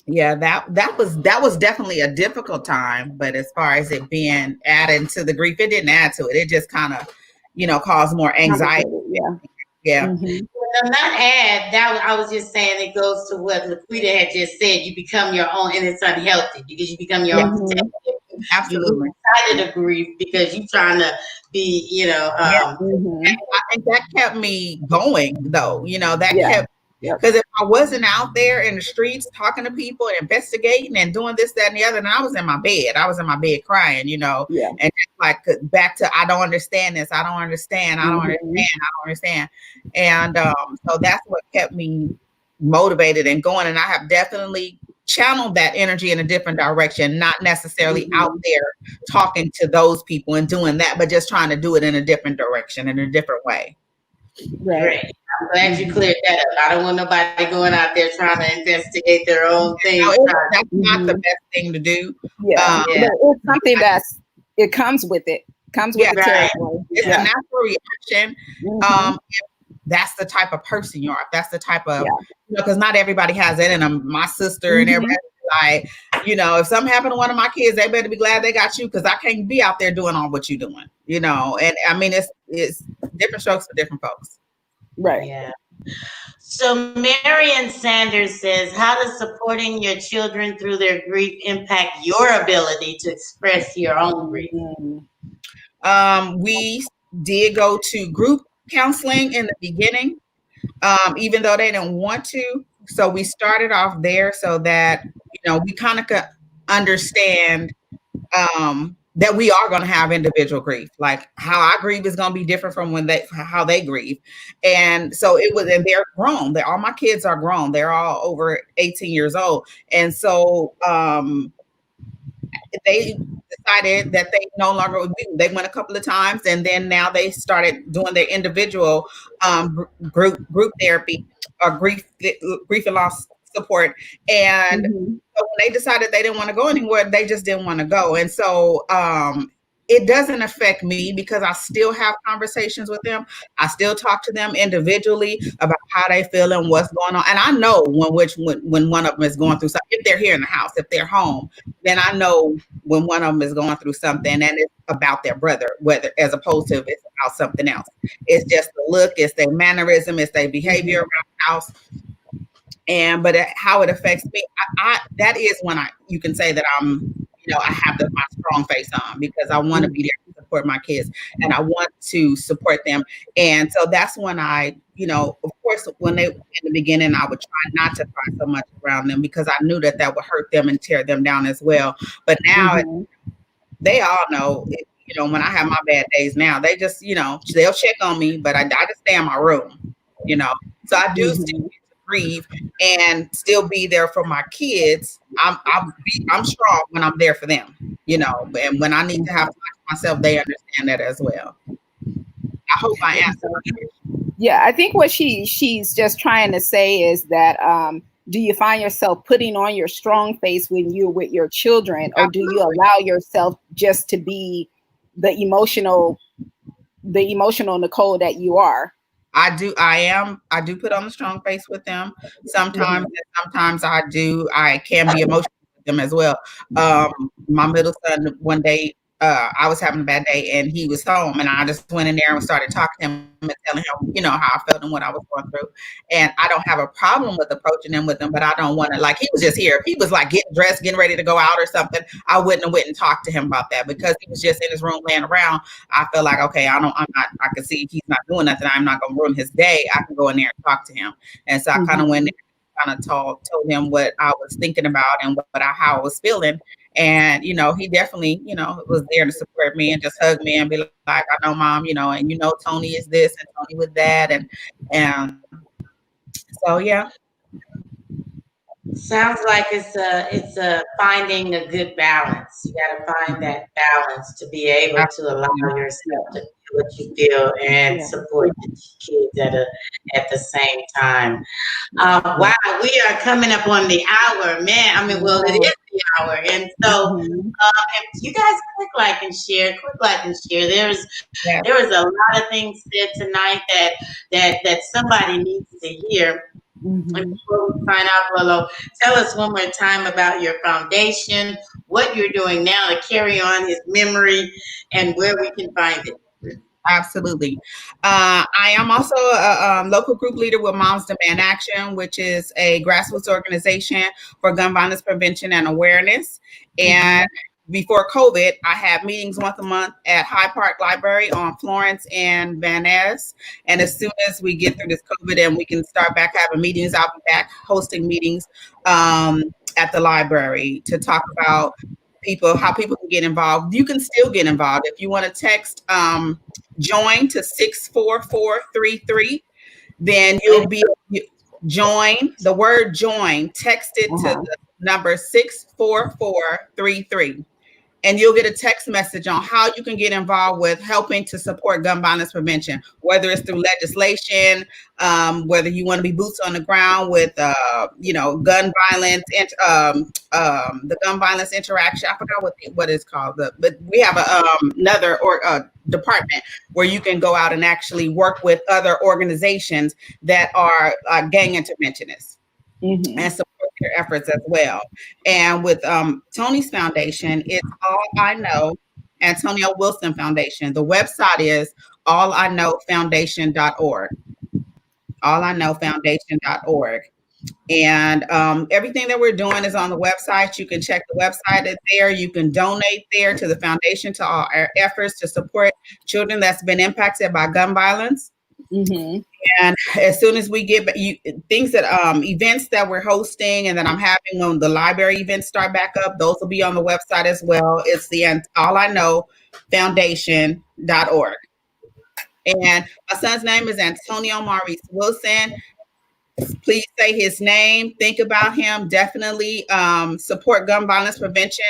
yeah, that was definitely a difficult time. But as far as it being added to the grief, it didn't add to it. It just kind of, caused more anxiety. Yeah. Well, not add. That I was just saying, it goes to what Laquita had just said. You become your own, and it's unhealthy because you become your own detective. Absolutely. You lose sight of the grief because you're trying to be, I think that kept me going, though. That kept. Because if I wasn't out there in the streets talking to people and investigating and doing this, that, and the other, then I was in my bed. I was in my bed crying, and just like back to, I don't understand this. I don't understand. I don't understand. I don't understand. And so that's what kept me motivated and going. And I have definitely channeled that energy in a different direction, not necessarily out there talking to those people and doing that, but just trying to do it in a different direction, in a different way. Right. I'm glad you cleared that up. I don't want nobody going out there trying to investigate their own things. No, that's not the best thing to do. But it's something it comes with it. Comes with the territory. It's a natural reaction. If that's the type of person you are. If that's the type of, because not everybody has that in them. My sister and everybody, like, if something happened to one of my kids, they better be glad they got you, because I can't be out there doing all what you're doing. And I mean, it's different strokes for different folks. Right. Yeah. So Marion Sanders says, how does supporting your children through their grief impact your ability to express your own grief? We did go to group counseling in the beginning, even though they didn't want to. So we started off there so that, we kind of could understand that we are going to have individual grief. Like how I grieve is going to be different from how they grieve. And so it was, and they're grown. All my kids are grown. They're all over 18 years old. And so they decided that they no longer would do. They went a couple of times, and then now they started doing their individual group therapy or grief and loss support. And so when they decided they didn't want to go anywhere, they just didn't want to go. And so it doesn't affect me, because I still have conversations with them. I still talk to them individually about how they feel and what's going on. And I know when one of them is going through something. If they're here in the house, if they're home, then I know when one of them is going through something, and it's about their brother, whether as opposed to if it's about something else. It's just the look, it's their mannerism, it's their behavior around the house. But how it affects me, that is when you can say that I'm, I have my strong face on, because I want to be there to support my kids, and I want to support them. And so that's when I, of course, when they in the beginning, I would try not to cry so much around them, because I knew that would hurt them and tear them down as well. But now they all know, when I have my bad days now, they just, they'll check on me, but I just stay in my room, so I do still grieve and still be there for my kids. I'm strong when I'm there for them, and when I need to have time for myself, they understand that as well. I hope I answered. Yeah, I think what she's just trying to say is that do you find yourself putting on your strong face when you're with your children, or do you allow yourself just to be the emotional Nicole that you are? I do put on a strong face with them sometimes, and sometimes I can be emotional with them as well. My middle son, one day, I was having a bad day and he was home, and I just went in there and started talking to him and telling him, how I felt and what I was going through. And I don't have a problem with approaching him with them, but I don't want to, like, he was just here. If he was like getting dressed, getting ready to go out or something, I wouldn't have went and talked to him about that, because he was just in his room laying around. I feel like, okay, I can see he's not doing nothing. I'm not going to ruin his day. I can go in there and talk to him. And so I kind of went there, kind of told him what I was thinking about and how I was feeling. And, he definitely, was there to support me and just hug me and be like, I know, Mom, and Tony is this and Tony with that. And so, yeah. Sounds like it's a finding a good balance. You got to find that balance to be able to allow yourself to feel what you feel and support the kids at the same time. Wow, we are coming up on the hour, man. I mean, well, it is the hour, and so if you guys click like and share. There was a lot of things said tonight that somebody needs to hear. And before we sign out, Lolo, tell us one more time about your foundation, what you're doing now to carry on his memory, and where we can find it. Absolutely. I am also a local group leader with Moms Demand Action, which is a grassroots organization for gun violence prevention and awareness. And before COVID, I had meetings once a month at Hyde Park Library on Florence and Van Ness. And as soon as we get through this COVID and we can start back having meetings, I'll be back hosting meetings at the library to talk about how people can get involved. You can still get involved. If you want to text join to 64433, then you'll be join, the word join, text it to the number 64433. And you'll get a text message on how you can get involved with helping to support gun violence prevention, whether it's through legislation, whether you want to be boots on the ground with, gun violence, the gun violence interaction. I forgot what it's called, but we have another department where you can go out and actually work with other organizations that are gang interventionists. And support their efforts as well. And with Tony's foundation, it's All I Know Antonio Wilson Foundation. The website is alliknowfoundation.org. alliknowfoundation.org. And everything that we're doing is on the website. You can check the website there. You can donate there to the foundation, to all our efforts to support children that's been impacted by gun violence. And as soon as we get things that events that we're hosting and that I'm having when the library events start back up, those will be on the website as well. It's the alliknowfoundation.org. And my son's name is Antonio Maurice Wilson. Please say his name, think about him, definitely support gun violence prevention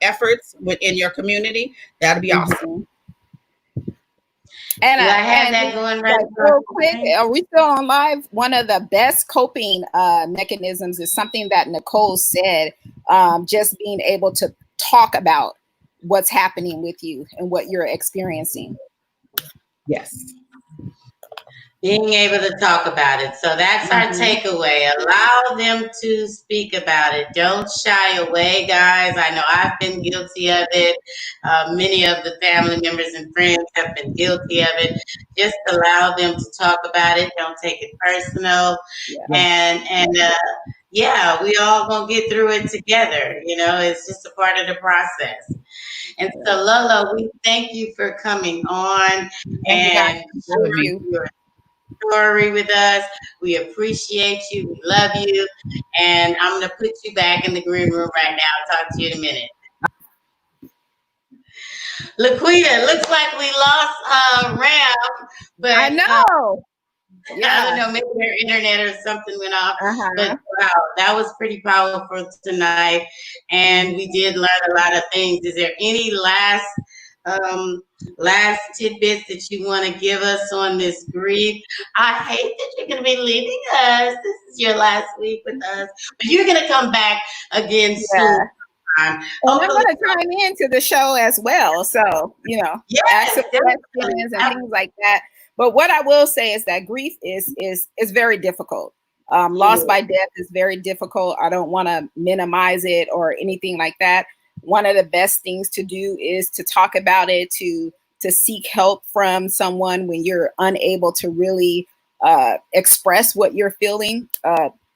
efforts within your community. That'll be awesome. And I had that going right real quick. Are we still on live? One of the best coping mechanisms is something that Nicole said, just being able to talk about what's happening with you and what you're experiencing. Yes. Being able to talk about it. So that's our takeaway. Allow them to speak about it. Don't shy away, guys. I know I've been guilty of it. Many of the family members and friends have been guilty of it. Just allow them to talk about it. Don't take it personal. And we all gonna get through it together. It's just a part of the process. And so, Lolo, we thank you for coming on and sharing your story with us. We appreciate you. We love you. And I'm going to put you back in the green room right now. I'll talk to you in a minute. LaQuita, looks like we lost Ram, but I know. I don't know, maybe her internet or something went off. But wow, that was pretty powerful tonight. And we did learn a lot of things. Is there any last last tidbits that you want to give us on this grief? I hate that you're going to be leaving us. This is your last week with us, but you're going to come back again soon. Yeah. And I'm Hopefully, going to chime into the show as well. So, ask yes, some definitely. questions and things like that. But what I will say is that grief is very difficult. Loss by death is very difficult. I don't want to minimize it or anything like that. One of the best things to do is to talk about it, to seek help from someone when you're unable to really express what you're feeling.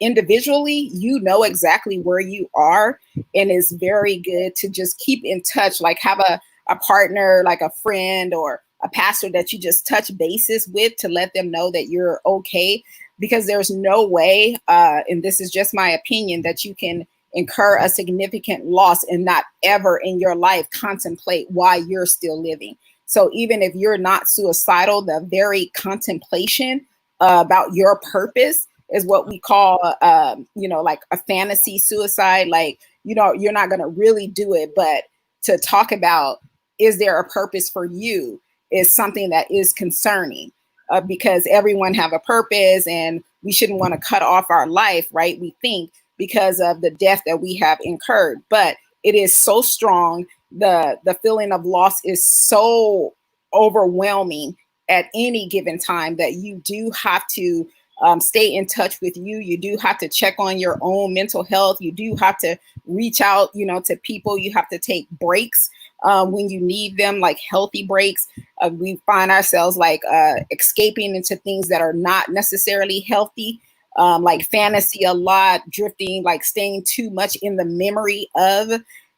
Individually, you know exactly where you are, and it's very good to just keep in touch, like have a partner, like a friend or a pastor that you just touch bases with to let them know that you're okay, because there's no way, and this is just my opinion, that you can incur a significant loss and not ever in your life contemplate why you're still living. So even if you're not suicidal, the very contemplation about your purpose is what we call, like a fantasy suicide. Like, you're not going to really do it, but to talk about, is there a purpose for you, is something that is concerning, because everyone have a purpose and we shouldn't want to cut off our life, right? We think because of the death that we have incurred, but it is so strong. The feeling of loss is so overwhelming at any given time that you do have to stay in touch with you. You do have to check on your own mental health. You do have to reach out, to people. You have to take breaks when you need them, like healthy breaks. We find ourselves like escaping into things that are not necessarily healthy, like fantasy a lot, drifting, like staying too much in the memory of.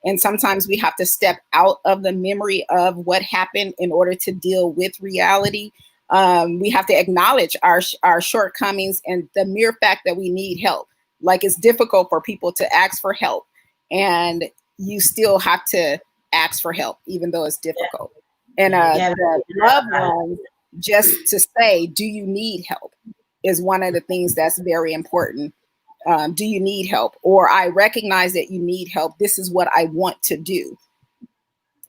And sometimes we have to step out of the memory of what happened in order to deal with reality. We have to acknowledge our shortcomings and the mere fact that we need help. Like, it's difficult for people to ask for help, and you still have to ask for help, even though it's difficult. And the loved ones, just to say, do you need help, is one of the things that's very important. Do you need help? Or I recognize that you need help. This is what I want to do.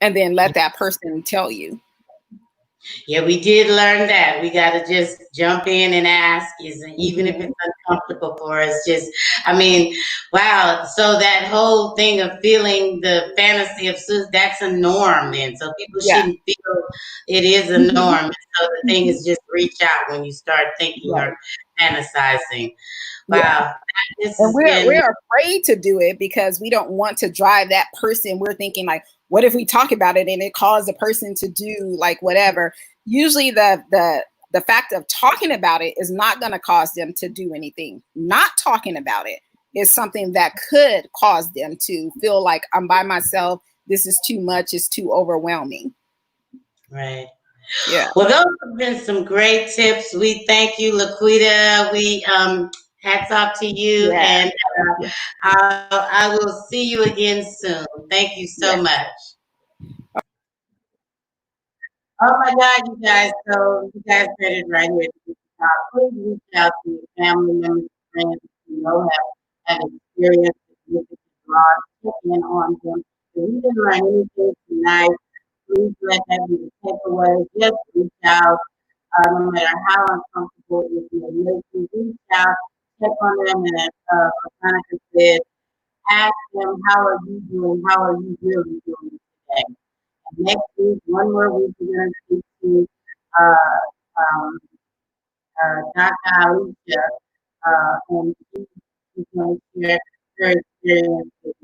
And then let that person tell you. Yeah, we did learn that. We got to just jump in and ask, even if it's uncomfortable for us. Wow. So that whole thing of feeling the fantasy of suicide, that's a norm then. So people shouldn't feel it is a norm. So the thing is just reach out when you start thinking or fantasizing. Wow. Yeah. And we're afraid to do it because we don't want to drive that person. We're thinking like, what if we talk about it and it causes the person to do like whatever? Usually the fact of talking about it is not going to cause them to do anything. Not talking about it is something that could cause them to feel like, I'm by myself. This is too much. It's too overwhelming. Right. Yeah. Well, those have been some great tips. We thank you, Laquita. We hats off to you, and I will see you again soon. Thank you so much. Oh my God, you guys! So you guys said it right here. Please reach out to your family members, friends who have experienced significant loss. Check in on them. If you didn't learn anything tonight, please let that be the takeaway. Just reach out. No matter how uncomfortable it may be, reach out, check on them, and as Monica said, ask them, how are you doing? How are you really doing today? And next week, one more week, we're going to speak to uh, um, Dr. Alicia, and she's going to share her experience with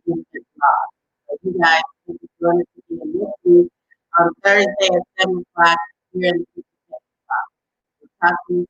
infant loss. So you guys can join us again next week on Thursday at 7 o'clock here in the 6 o'clock. We'll talk to you